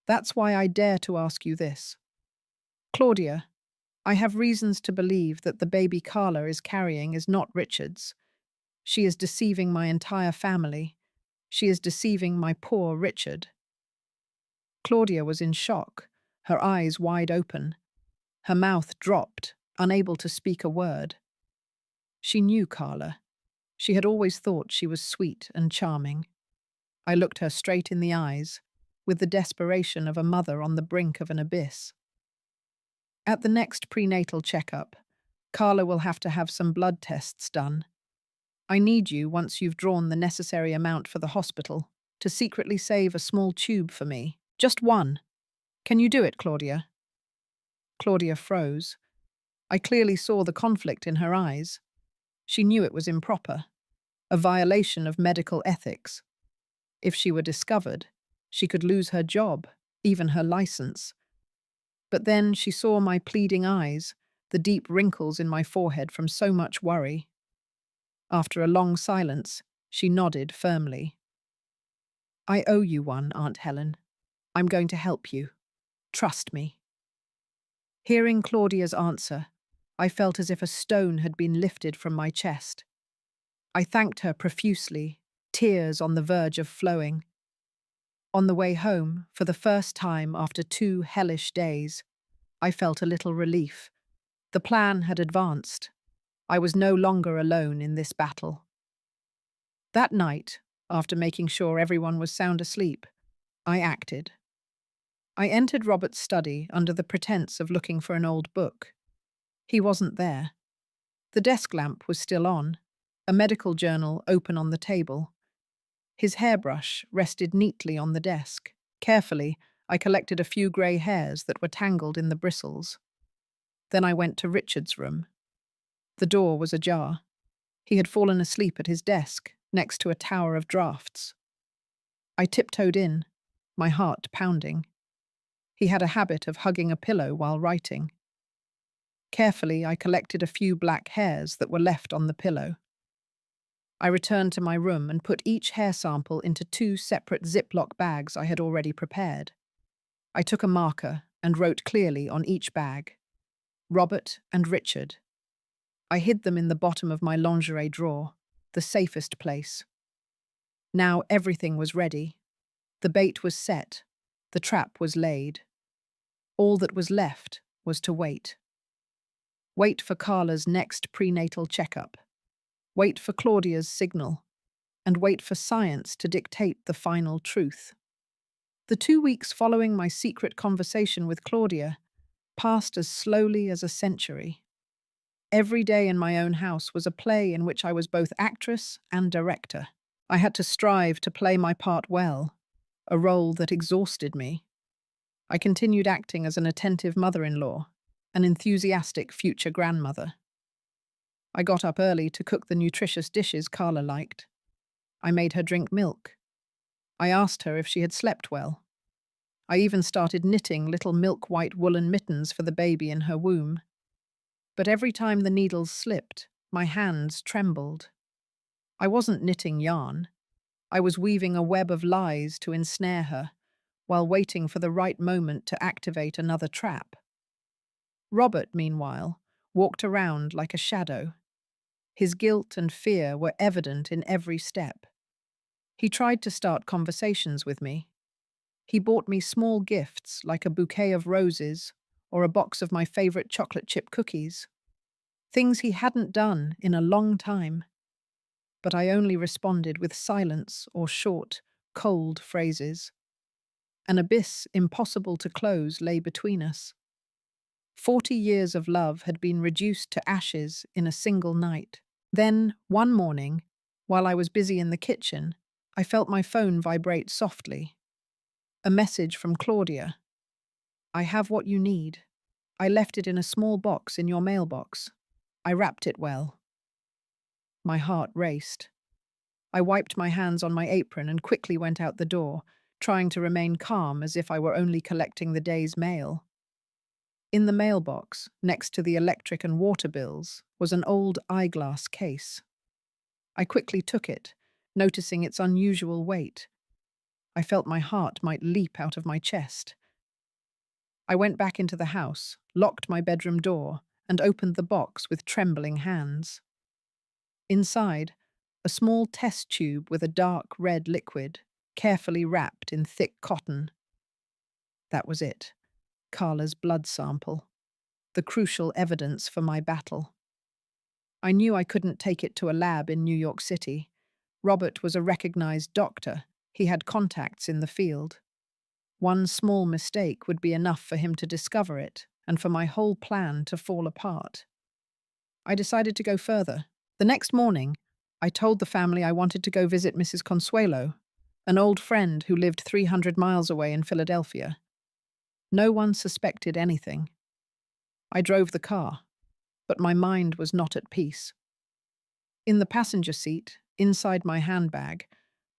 That's why I dare to ask you this. Claudia, I have reasons to believe that the baby Carla is carrying is not Richard's. She is deceiving my entire family. She is deceiving my poor Richard. Claudia was in shock, her eyes wide open. Her mouth dropped, unable to speak a word. She knew Carla. She had always thought she was sweet and charming. I looked her straight in the eyes, with the desperation of a mother on the brink of an abyss. At the next prenatal checkup, Carla will have to have some blood tests done. I need you, once you've drawn the necessary amount for the hospital, to secretly save a small tube for me. Just one. Can you do it, Claudia? Claudia froze. I clearly saw the conflict in her eyes. She knew it was improper, a violation of medical ethics. If she were discovered, she could lose her job, even her license. But then she saw my pleading eyes, the deep wrinkles in my forehead from so much worry. After a long silence, she nodded firmly. I owe you one, Aunt Helen. I'm going to help you. Trust me. Hearing Claudia's answer, I felt as if a stone had been lifted from my chest. I thanked her profusely, tears on the verge of flowing. On the way home, for the first time after 2 hellish days, I felt a little relief. The plan had advanced. I was no longer alone in this battle. That night, after making sure everyone was sound asleep, I acted. I entered Robert's study under the pretense of looking for an old book. He wasn't there. The desk lamp was still on, a medical journal open on the table. His hairbrush rested neatly on the desk. Carefully, I collected a few grey hairs that were tangled in the bristles. Then I went to Richard's room. The door was ajar. He had fallen asleep at his desk, next to a tower of drafts. I tiptoed in, my heart pounding. He had a habit of hugging a pillow while writing. Carefully, I collected a few black hairs that were left on the pillow. I returned to my room and put each hair sample into 2 separate Ziploc bags I had already prepared. I took a marker and wrote clearly on each bag, Robert and Richard. I hid them in the bottom of my lingerie drawer, the safest place. Now everything was ready. The bait was set. The trap was laid. All that was left was to wait. Wait for Carla's next prenatal checkup. Wait for Claudia's signal. And wait for science to dictate the final truth. The 2 weeks following my secret conversation with Claudia passed as slowly as a century. Every day in my own house was a play in which I was both actress and director. I had to strive to play my part well, a role that exhausted me. I continued acting as an attentive mother-in-law, an enthusiastic future grandmother. I got up early to cook the nutritious dishes Carla liked. I made her drink milk. I asked her if she had slept well. I even started knitting little milk-white woolen mittens for the baby in her womb. But every time the needles slipped, my hands trembled. I wasn't knitting yarn. I was weaving a web of lies to ensnare her, while waiting for the right moment to activate another trap. Robert, meanwhile, walked around like a shadow. His guilt and fear were evident in every step. He tried to start conversations with me. He bought me small gifts like a bouquet of roses or a box of my favorite chocolate chip cookies. Things he hadn't done in a long time. But I only responded with silence or short, cold phrases. An abyss impossible to close lay between us. 40 years of love had been reduced to ashes in a single night. Then, one morning, while I was busy in the kitchen, I felt my phone vibrate softly. A message from Claudia. "I have what you need. I left it in a small box in your mailbox. I wrapped it well." My heart raced. I wiped my hands on my apron and quickly went out the door, trying to remain calm as if I were only collecting the day's mail. In the mailbox, next to the electric and water bills, was an old eyeglass case. I quickly took it, noticing its unusual weight. I felt my heart might leap out of my chest. I went back into the house, locked my bedroom door, and opened the box with trembling hands. Inside, a small test tube with a dark red liquid, carefully wrapped in thick cotton. That was it. Carla's blood sample. The crucial evidence for my battle. I knew I couldn't take it to a lab in New York City. Robert was a recognized doctor. He had contacts in the field. One small mistake would be enough for him to discover it, and for my whole plan to fall apart. I decided to go further. The next morning, I told the family I wanted to go visit Mrs. Consuelo, an old friend who lived 300 miles away in Philadelphia. No one suspected anything. I drove the car, but my mind was not at peace. In the passenger seat, inside my handbag,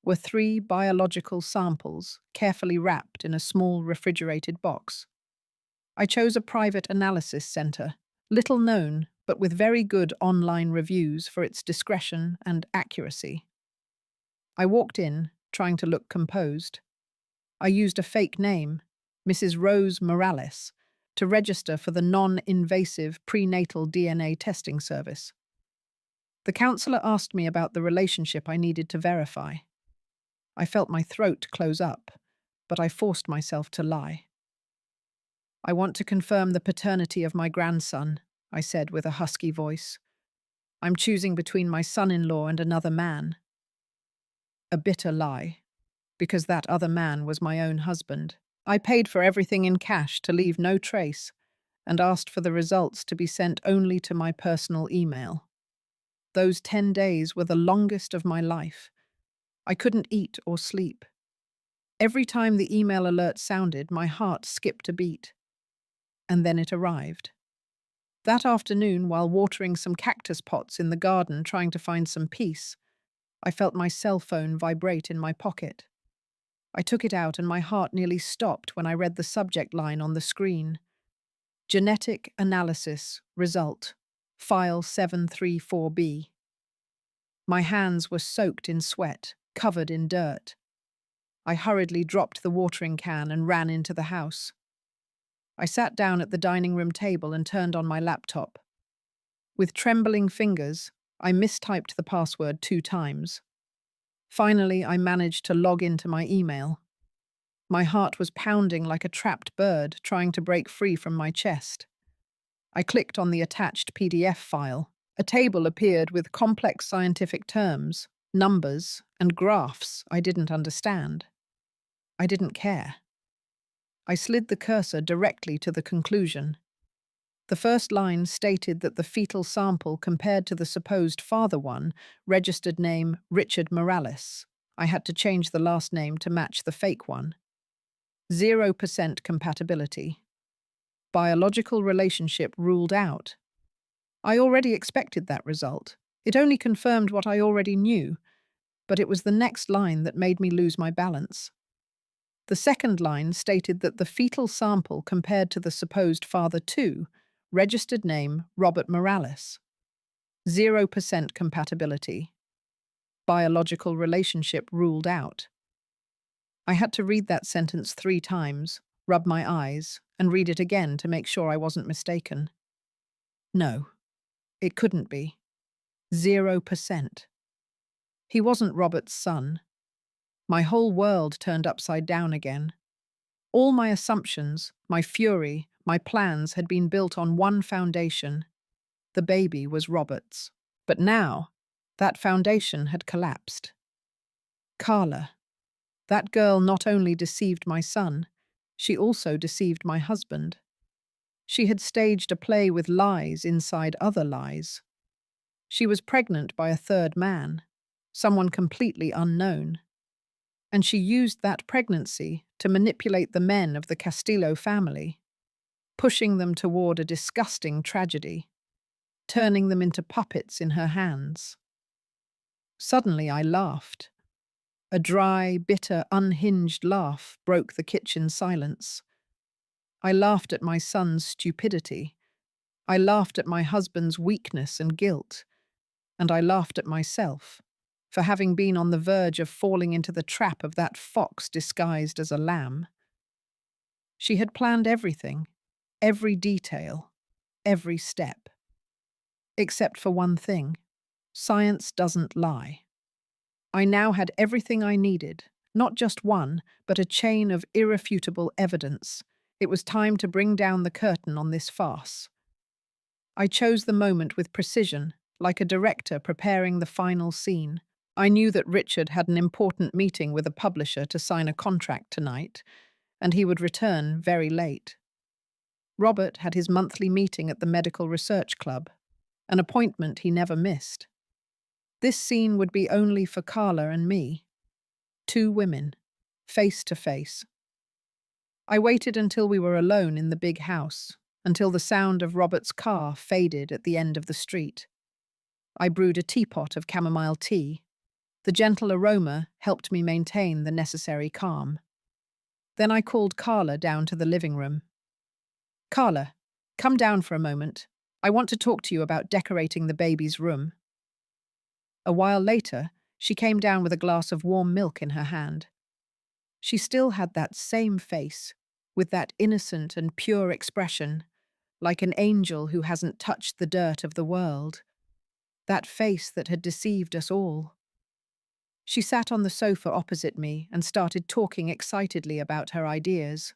were 3 biological samples carefully wrapped in a small refrigerated box. I chose a private analysis center, little known but with very good online reviews for its discretion and accuracy. I walked in, trying to look composed. I used a fake name, Mrs. Rose Morales, to register for the non-invasive prenatal DNA testing service. The counselor asked me about the relationship I needed to verify. I felt my throat close up, but I forced myself to lie. "I want to confirm the paternity of my grandson," I said with a husky voice. "I'm choosing between my son-in-law and another man." A bitter lie, because that other man was my own husband. I paid for everything in cash to leave no trace, and asked for the results to be sent only to my personal email. Those 10 days were the longest of my life. I couldn't eat or sleep. Every time the email alert sounded, my heart skipped a beat. And then it arrived. That afternoon, while watering some cactus pots in the garden trying to find some peace, I felt my cell phone vibrate in my pocket. I took it out and my heart nearly stopped when I read the subject line on the screen. Genetic analysis result, file 734B. My hands were soaked in sweat, covered in dirt. I hurriedly dropped the watering can and ran into the house. I sat down at the dining room table and turned on my laptop. With trembling fingers, I mistyped the password 2 times. Finally, I managed to log into my email. My heart was pounding like a trapped bird trying to break free from my chest. I clicked on the attached PDF file. A table appeared with complex scientific terms, numbers, and graphs I didn't understand. I didn't care. I slid the cursor directly to the conclusion. The first line stated that the fetal sample compared to the supposed father one registered name Richard Morales. I had to change the last name to match the fake one. 0% compatibility. Biological relationship ruled out. I already expected that result. It only confirmed what I already knew, but it was the next line that made me lose my balance. The second line stated that the fetal sample compared to the supposed father too, registered name Robert Morales. 0% compatibility. Biological relationship ruled out. I had to read that sentence 3 times, rub my eyes, and read it again to make sure I wasn't mistaken. No, it couldn't be. 0%. He wasn't Robert's son. My whole world turned upside down again. All my assumptions, my fury, my plans had been built on one foundation. The baby was Robert's. But now, that foundation had collapsed. Carla. That girl not only deceived my son, she also deceived my husband. She had staged a play with lies inside other lies. She was pregnant by a third man, someone completely unknown. And she used that pregnancy to manipulate the men of the Castillo family, pushing them toward a disgusting tragedy, turning them into puppets in her hands. Suddenly I laughed. A dry, bitter, unhinged laugh broke the kitchen silence. I laughed at my son's stupidity. I laughed at my husband's weakness and guilt. And I laughed at myself for having been on the verge of falling into the trap of that fox disguised as a lamb. She had planned everything, every detail, every step. Except for one thing. Science doesn't lie. I now had everything I needed, not just one, but a chain of irrefutable evidence. It was time to bring down the curtain on this farce. I chose the moment with precision, like a director preparing the final scene. I knew that Richard had an important meeting with a publisher to sign a contract tonight, and he would return very late. Robert had his monthly meeting at the Medical Research Club, an appointment he never missed. This scene would be only for Carla and me. 2 women, face to face. I waited until we were alone in the big house, until the sound of Robert's car faded at the end of the street. I brewed a teapot of chamomile tea. The gentle aroma helped me maintain the necessary calm. Then I called Carla down to the living room. Carla, come down for a moment. I want to talk to you about decorating the baby's room. A while later, she came down with a glass of warm milk in her hand. She still had that same face, with that innocent and pure expression, like an angel who hasn't touched the dirt of the world. That face that had deceived us all. She sat on the sofa opposite me and started talking excitedly about her ideas.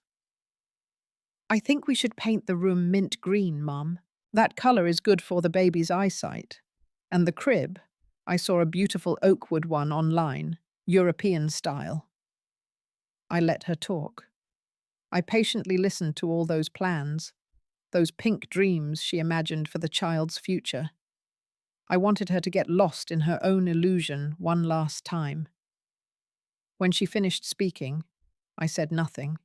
I think we should paint the room mint green, Mum. That colour is good for the baby's eyesight. And the crib, I saw a beautiful oakwood one online, European style. I let her talk. I patiently listened to all those plans, those pink dreams she imagined for the child's future. I wanted her to get lost in her own illusion one last time. When she finished speaking, I said nothing.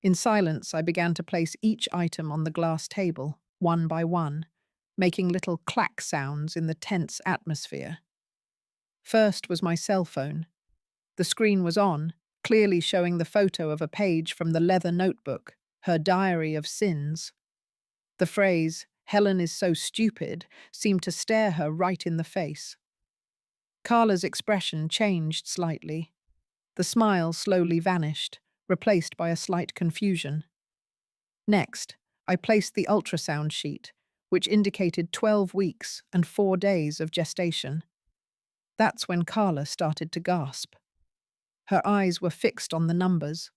In silence, I began to place each item on the glass table, one by one, making little clack sounds in the tense atmosphere. First was my cell phone. The screen was on, clearly showing the photo of a page from the leather notebook, her diary of sins. The phrase, "Helen is so stupid," seemed to stare her right in the face. Carla's expression changed slightly. The smile slowly vanished, replaced by a slight confusion. Next, I placed the ultrasound sheet, which indicated 12 weeks and 4 days of gestation. That's when Carla started to gasp. Her eyes were fixed on the numbers.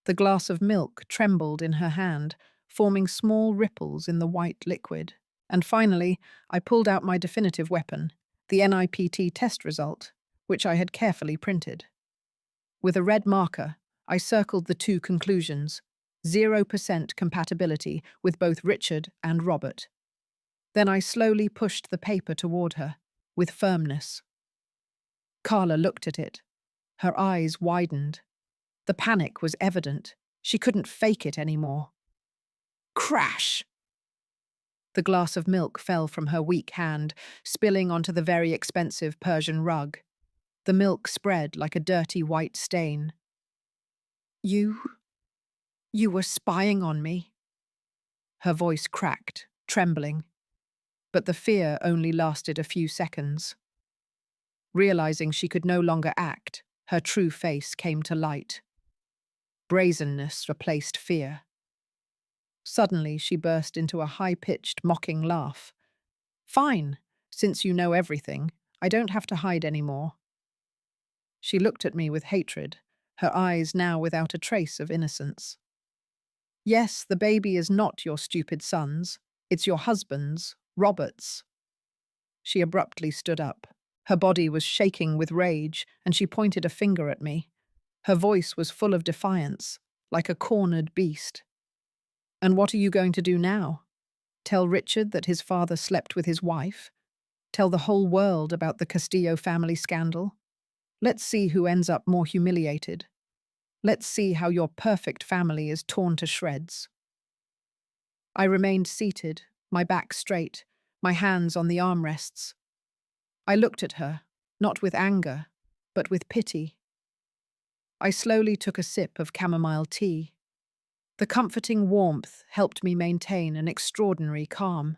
The glass of milk trembled in her hand, forming small ripples in the white liquid. And finally, I pulled out my definitive weapon, the NIPT test result, which I had carefully printed. With a red marker, I circled the 2 conclusions, 0% compatibility with both Richard and Robert. Then I slowly pushed the paper toward her, with firmness. Carla looked at it. Her eyes widened. The panic was evident. She couldn't fake it anymore. Crash! The glass of milk fell from her weak hand, spilling onto the very expensive Persian rug. The milk spread like a dirty white stain. You were spying on me. Her voice cracked, trembling, but the fear only lasted a few seconds. Realizing she could no longer act, her true face came to light. Brazenness replaced fear. Suddenly, she burst into a high-pitched, mocking laugh. Fine, since you know everything, I don't have to hide anymore. She looked at me with hatred, her eyes now without a trace of innocence. Yes, the baby is not your stupid son's. It's your husband's, Robert's. She abruptly stood up. Her body was shaking with rage, and she pointed a finger at me. Her voice was full of defiance, like a cornered beast. And what are you going to do now? Tell Richard that his father slept with his wife? Tell the whole world about the Castillo family scandal? Let's see who ends up more humiliated. Let's see how your perfect family is torn to shreds. I remained seated, my back straight, my hands on the armrests. I looked at her, not with anger, but with pity. I slowly took a sip of chamomile tea. The comforting warmth helped me maintain an extraordinary calm.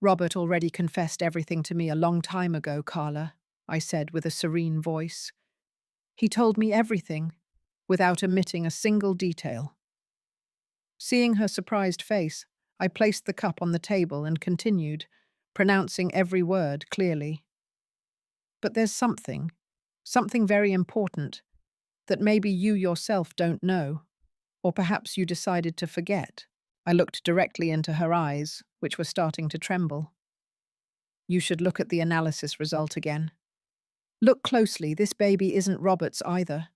Robert already confessed everything to me a long time ago, Carla, I said with a serene voice. He told me everything, without omitting a single detail. Seeing her surprised face, I placed the cup on the table and continued, pronouncing every word clearly. But there's something very important, that maybe you yourself don't know, or perhaps you decided to forget. I looked directly into her eyes, which were starting to tremble. You should look at the analysis result again. Look closely, this baby isn't Robert's either.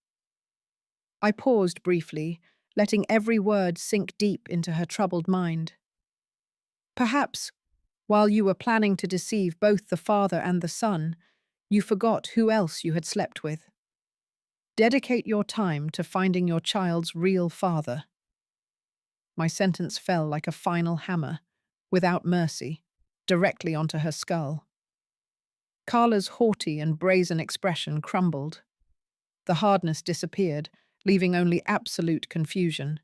I paused briefly, letting every word sink deep into her troubled mind. Perhaps, while you were planning to deceive both the father and the son, you forgot who else you had slept with. Dedicate your time to finding your child's real father. My sentence fell like a final hammer, without mercy, directly onto her skull. Carla's haughty and brazen expression crumbled. The hardness disappeared, leaving only absolute confusion.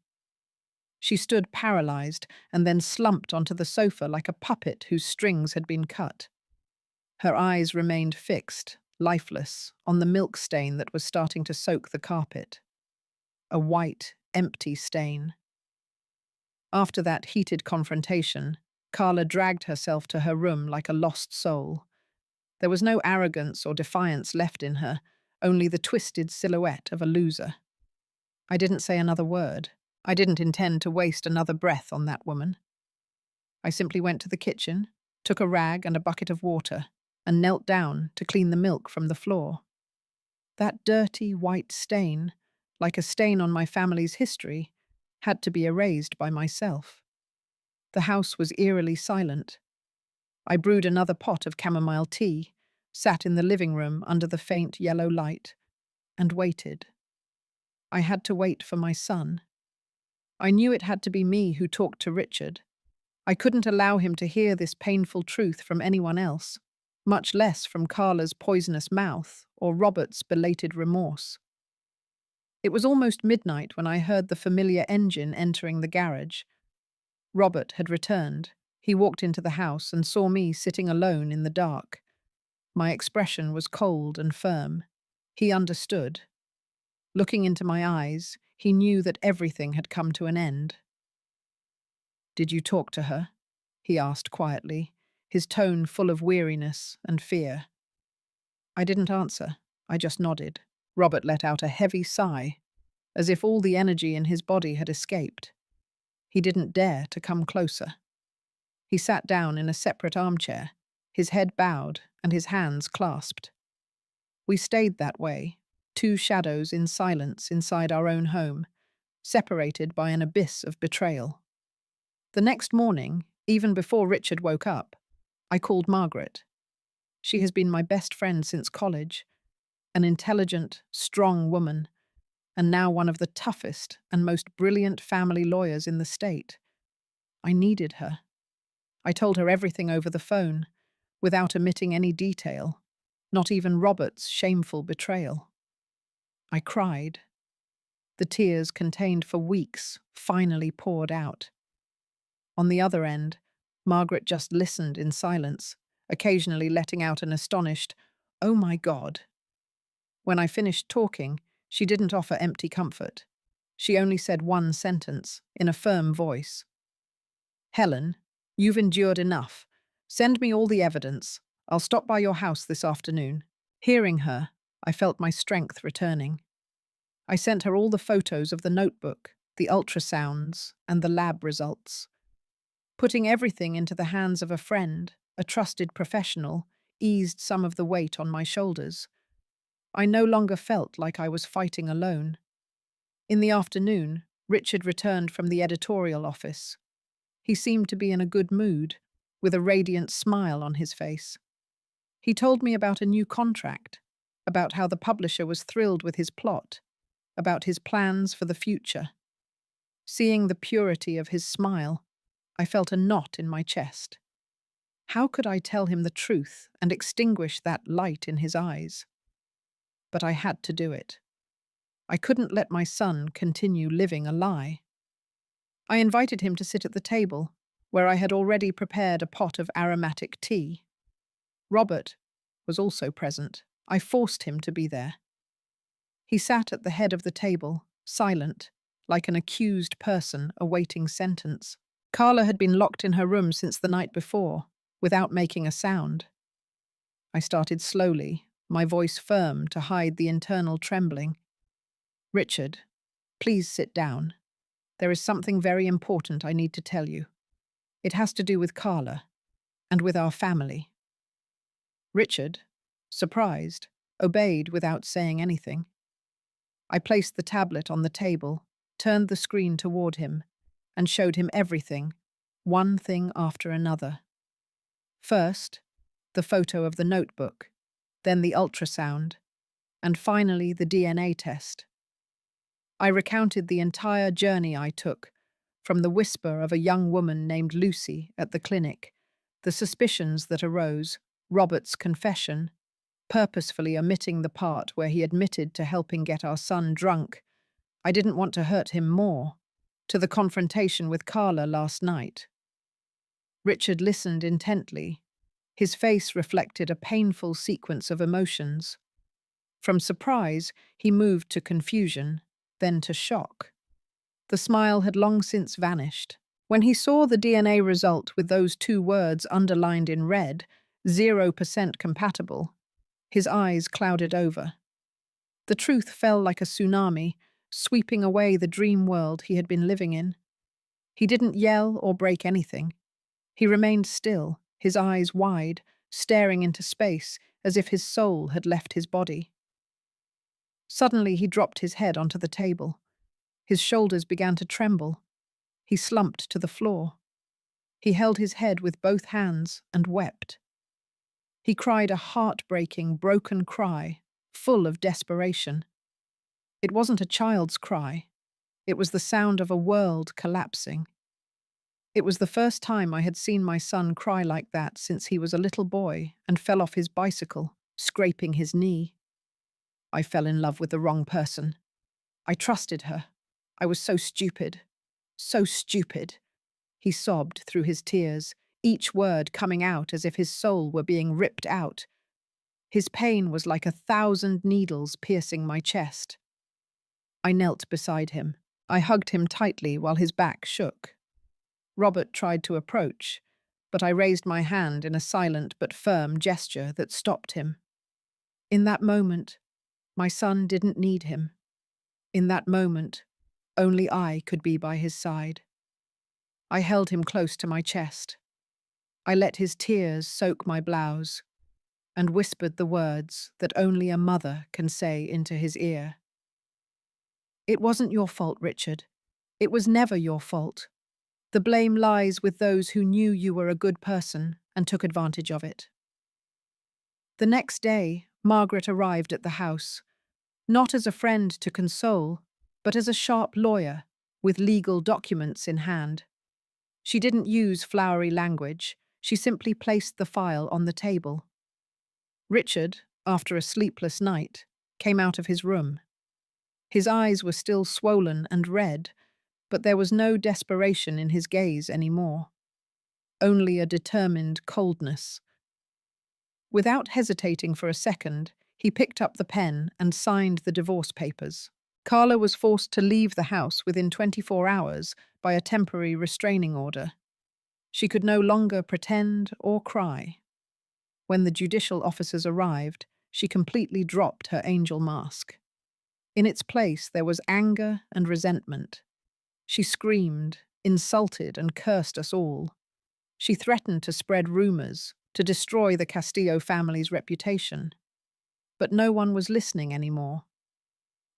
She stood paralyzed and then slumped onto the sofa like a puppet whose strings had been cut. Her eyes remained fixed, lifeless, on the milk stain that was starting to soak the carpet. A white, empty stain. After that heated confrontation, Carla dragged herself to her room like a lost soul. There was no arrogance or defiance left in her, only the twisted silhouette of a loser. I didn't say another word. I didn't intend to waste another breath on that woman. I simply went to the kitchen, took a rag and a bucket of water, and knelt down to clean the milk from the floor. That dirty white stain, like a stain on my family's history, had to be erased by myself. The house was eerily silent. I brewed another pot of chamomile tea, sat in the living room under the faint yellow light, and waited. I had to wait for my son. I knew it had to be me who talked to Richard. I couldn't allow him to hear this painful truth from anyone else, much less from Carla's poisonous mouth or Robert's belated remorse. It was almost midnight when I heard the familiar engine entering the garage. Robert had returned. He walked into the house and saw me sitting alone in the dark. My expression was cold and firm. He understood. Looking into my eyes, he knew that everything had come to an end. "Did you talk to her?" he asked quietly, his tone full of weariness and fear. I didn't answer. I just nodded. Robert let out a heavy sigh, as if all the energy in his body had escaped. He didn't dare to come closer. He sat down in a separate armchair, his head bowed and his hands clasped. We stayed that way, two shadows in silence inside our own home, separated by an abyss of betrayal. The next morning, even before Richard woke up, I called Margaret. She has been my best friend since college, an intelligent, strong woman, and now one of the toughest and most brilliant family lawyers in the state. I needed her. I told her everything over the phone, without omitting any detail, not even Robert's shameful betrayal. I cried. The tears contained for weeks finally poured out. On the other end, Margaret just listened in silence, occasionally letting out an astonished, "Oh my God." When I finished talking, she didn't offer empty comfort. She only said one sentence, in a firm voice. "Helen, you've endured enough. Send me all the evidence. I'll stop by your house this afternoon." Hearing her, I felt my strength returning. I sent her all the photos of the notebook, the ultrasounds, and the lab results. Putting everything into the hands of a friend, a trusted professional, eased some of the weight on my shoulders. I no longer felt like I was fighting alone. In the afternoon, Richard returned from the editorial office. He seemed to be in a good mood, with a radiant smile on his face. He told me about a new contract, about how the publisher was thrilled with his plot, about his plans for the future. Seeing the purity of his smile, I felt a knot in my chest. How could I tell him the truth and extinguish that light in his eyes? But I had to do it. I couldn't let my son continue living a lie. I invited him to sit at the table, where I had already prepared a pot of aromatic tea. Robert was also present. I forced him to be there. He sat at the head of the table, silent, like an accused person awaiting sentence. Carla had been locked in her room since the night before, without making a sound. I started slowly, my voice firm to hide the internal trembling. "Richard, please sit down. There is something very important I need to tell you. It has to do with Carla, and with our family." Richard, surprised, obeyed without saying anything. I placed the tablet on the table, turned the screen toward him, and showed him everything, one thing after another. First, the photo of the notebook, then the ultrasound, and finally the DNA test. I recounted the entire journey I took, from the whisper of a young woman named Lucy at the clinic, the suspicions that arose, Robert's confession, purposefully omitting the part where he admitted to helping get our son drunk. I didn't want to hurt him more, to the confrontation with Carla last night. Richard listened intently. His face reflected a painful sequence of emotions. From surprise, he moved to confusion, then to shock. The smile had long since vanished. When he saw the DNA result with those two words underlined in red, 0% compatible, his eyes clouded over. The truth fell like a tsunami, sweeping away the dream world he had been living in. He didn't yell or break anything. He remained still, his eyes wide, staring into space as if his soul had left his body. Suddenly he dropped his head onto the table. His shoulders began to tremble. He slumped to the floor. He held his head with both hands and wept. He cried a heartbreaking, broken cry, full of desperation. It wasn't a child's cry. It was the sound of a world collapsing. It was the first time I had seen my son cry like that since he was a little boy and fell off his bicycle, scraping his knee. I fell in love with the wrong person. I trusted her. I was so stupid. So stupid. He sobbed through his tears, each word coming out as if his soul were being ripped out. His pain was like 1,000 needles piercing my chest. I knelt beside him. I hugged him tightly while his back shook. Robert tried to approach, but I raised my hand in a silent but firm gesture that stopped him. In that moment, my son didn't need him. In that moment, only I could be by his side. I held him close to my chest. I let his tears soak my blouse and whispered the words that only a mother can say into his ear. "It wasn't your fault, Richard. It was never your fault. The blame lies with those who knew you were a good person and took advantage of it." The next day, Margaret arrived at the house, not as a friend to console, but as a sharp lawyer with legal documents in hand. She didn't use flowery language. She simply placed the file on the table. Richard, after a sleepless night, came out of his room. His eyes were still swollen and red, but there was no desperation in his gaze anymore. Only a determined coldness. Without hesitating for a second, he picked up the pen and signed the divorce papers. Carla was forced to leave the house within 24 hours by a temporary restraining order. She could no longer pretend or cry. When the judicial officers arrived, she completely dropped her angel mask. In its place, there was anger and resentment. She screamed, insulted, and cursed us all. She threatened to spread rumors, to destroy the Castillo family's reputation. But no one was listening anymore.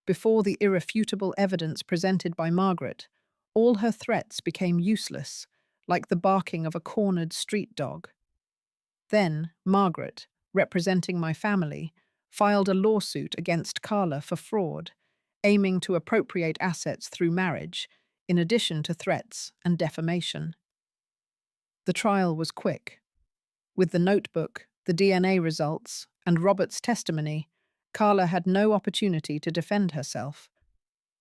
Before the irrefutable evidence presented by Margaret, all her threats became useless, like the barking of a cornered street dog. Then, Margaret, representing my family, filed a lawsuit against Carla for fraud, aiming to appropriate assets through marriage, in addition to threats and defamation. The trial was quick. With the notebook, the DNA results, and Robert's testimony, Carla had no opportunity to defend herself.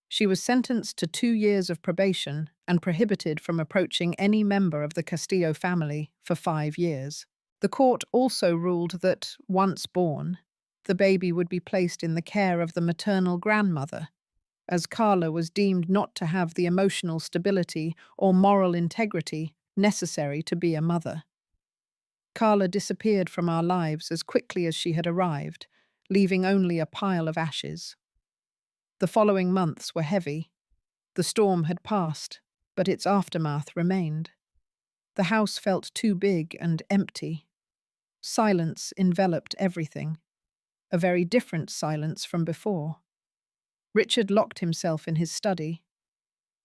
She was sentenced to 2 years of probation and prohibited from approaching any member of the Castillo family for 5 years. The court also ruled that, once born, the baby would be placed in the care of the maternal grandmother, as Carla was deemed not to have the emotional stability or moral integrity necessary to be a mother. Carla disappeared from our lives as quickly as she had arrived, leaving only a pile of ashes. The following months were heavy. The storm had passed, but its aftermath remained. The house felt too big and empty. Silence enveloped everything, a very different silence from before. Richard locked himself in his study.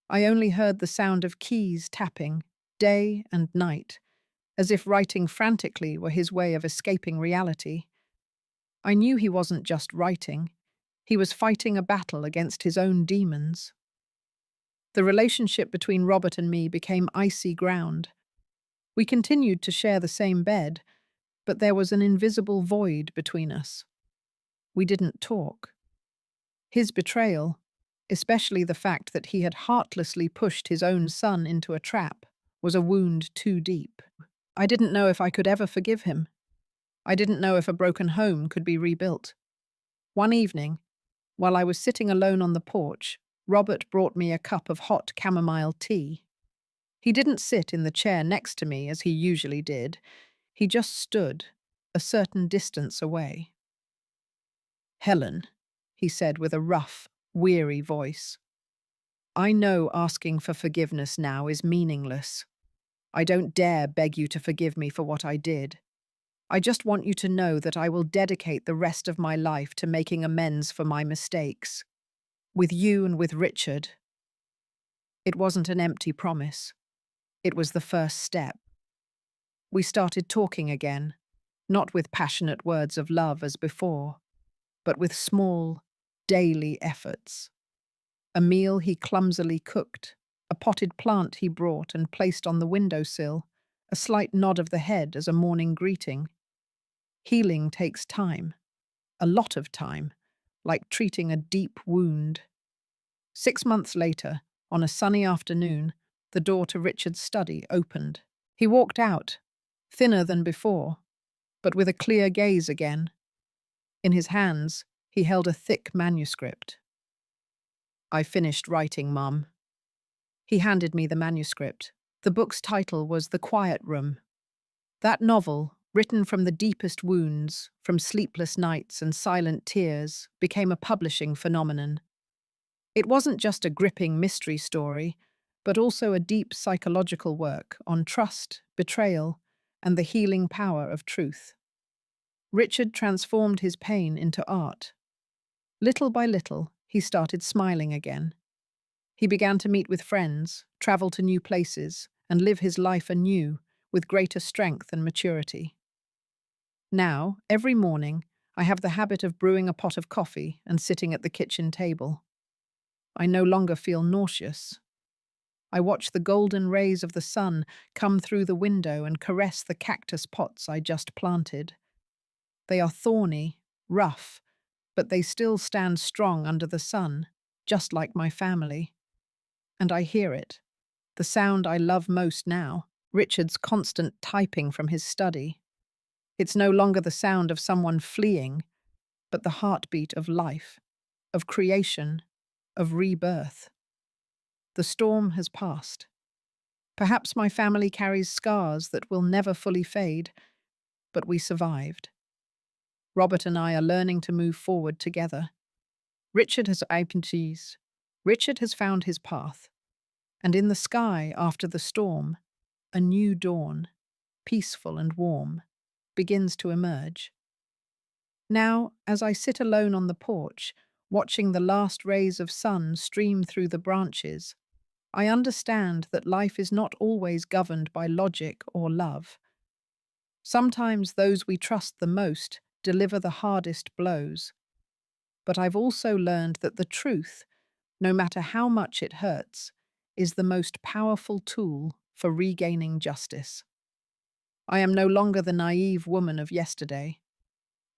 I only heard the sound of keys tapping, day and night, as if writing frantically were his way of escaping reality. I knew he wasn't just writing. He was fighting a battle against his own demons. The relationship between Robert and me became icy ground. We continued to share the same bed, but there was an invisible void between us. We didn't talk. His betrayal, especially the fact that he had heartlessly pushed his own son into a trap, was a wound too deep. I didn't know if I could ever forgive him. I didn't know if a broken home could be rebuilt. One evening, while I was sitting alone on the porch, Robert brought me a cup of hot chamomile tea. He didn't sit in the chair next to me as he usually did. He just stood, a certain distance away. "Helen," he said with a rough, weary voice, "I know asking for forgiveness now is meaningless. I don't dare beg you to forgive me for what I did. I just want you to know that I will dedicate the rest of my life to making amends for my mistakes. With you and with Richard." It wasn't an empty promise. It was the first step. We started talking again, not with passionate words of love as before, but with small, daily efforts. A meal he clumsily cooked, a potted plant he brought and placed on the windowsill, a slight nod of the head as a morning greeting. Healing takes time, a lot of time, like treating a deep wound. 6 months later, on a sunny afternoon, the door to Richard's study opened. He walked out, thinner than before, but with a clear gaze again. In his hands, he held a thick manuscript. "I finished writing, Mum." He handed me the manuscript. The book's title was The Quiet Room. That novel, written from the deepest wounds, from sleepless nights and silent tears, became a publishing phenomenon. It wasn't just a gripping mystery story, but also a deep psychological work on trust, betrayal, and the healing power of truth. Richard transformed his pain into art. Little by little, he started smiling again. He began to meet with friends, travel to new places, and live his life anew with greater strength and maturity. Now, every morning, I have the habit of brewing a pot of coffee and sitting at the kitchen table. I no longer feel nauseous. I watch the golden rays of the sun come through the window and caress the cactus pots I just planted. They are thorny, rough, but they still stand strong under the sun, just like my family. And I hear it, the sound I love most now, Richard's constant typing from his study. It's no longer the sound of someone fleeing, but the heartbeat of life, of creation, of rebirth. The storm has passed. Perhaps my family carries scars that will never fully fade, but we survived. Robert and I are learning to move forward together. Richard has IPTs. Richard has found his path. And in the sky, after the storm, a new dawn, peaceful and warm, begins to emerge. Now, as I sit alone on the porch, watching the last rays of sun stream through the branches, I understand that life is not always governed by logic or love. Sometimes those we trust the most deliver the hardest blows. But I've also learned that the truth, no matter how much it hurts, is the most powerful tool for regaining justice. I am no longer the naive woman of yesterday.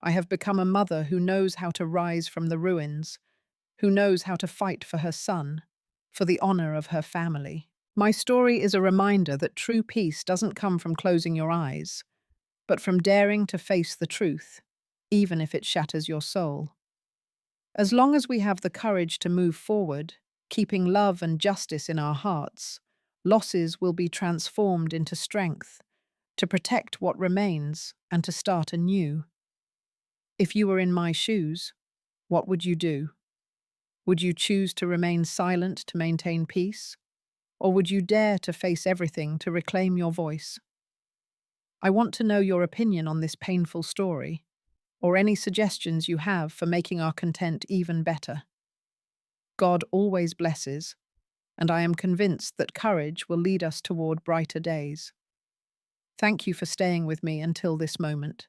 I have become a mother who knows how to rise from the ruins, who knows how to fight for her son, for the honor of her family. My story is a reminder that true peace doesn't come from closing your eyes, but from daring to face the truth, even if it shatters your soul. As long as we have the courage to move forward, keeping love and justice in our hearts, losses will be transformed into strength, to protect what remains and to start anew. If you were in my shoes, what would you do? Would you choose to remain silent to maintain peace? Or would you dare to face everything to reclaim your voice? I want to know your opinion on this painful story, or any suggestions you have for making our content even better. God always blesses, and I am convinced that courage will lead us toward brighter days. Thank you for staying with me until this moment.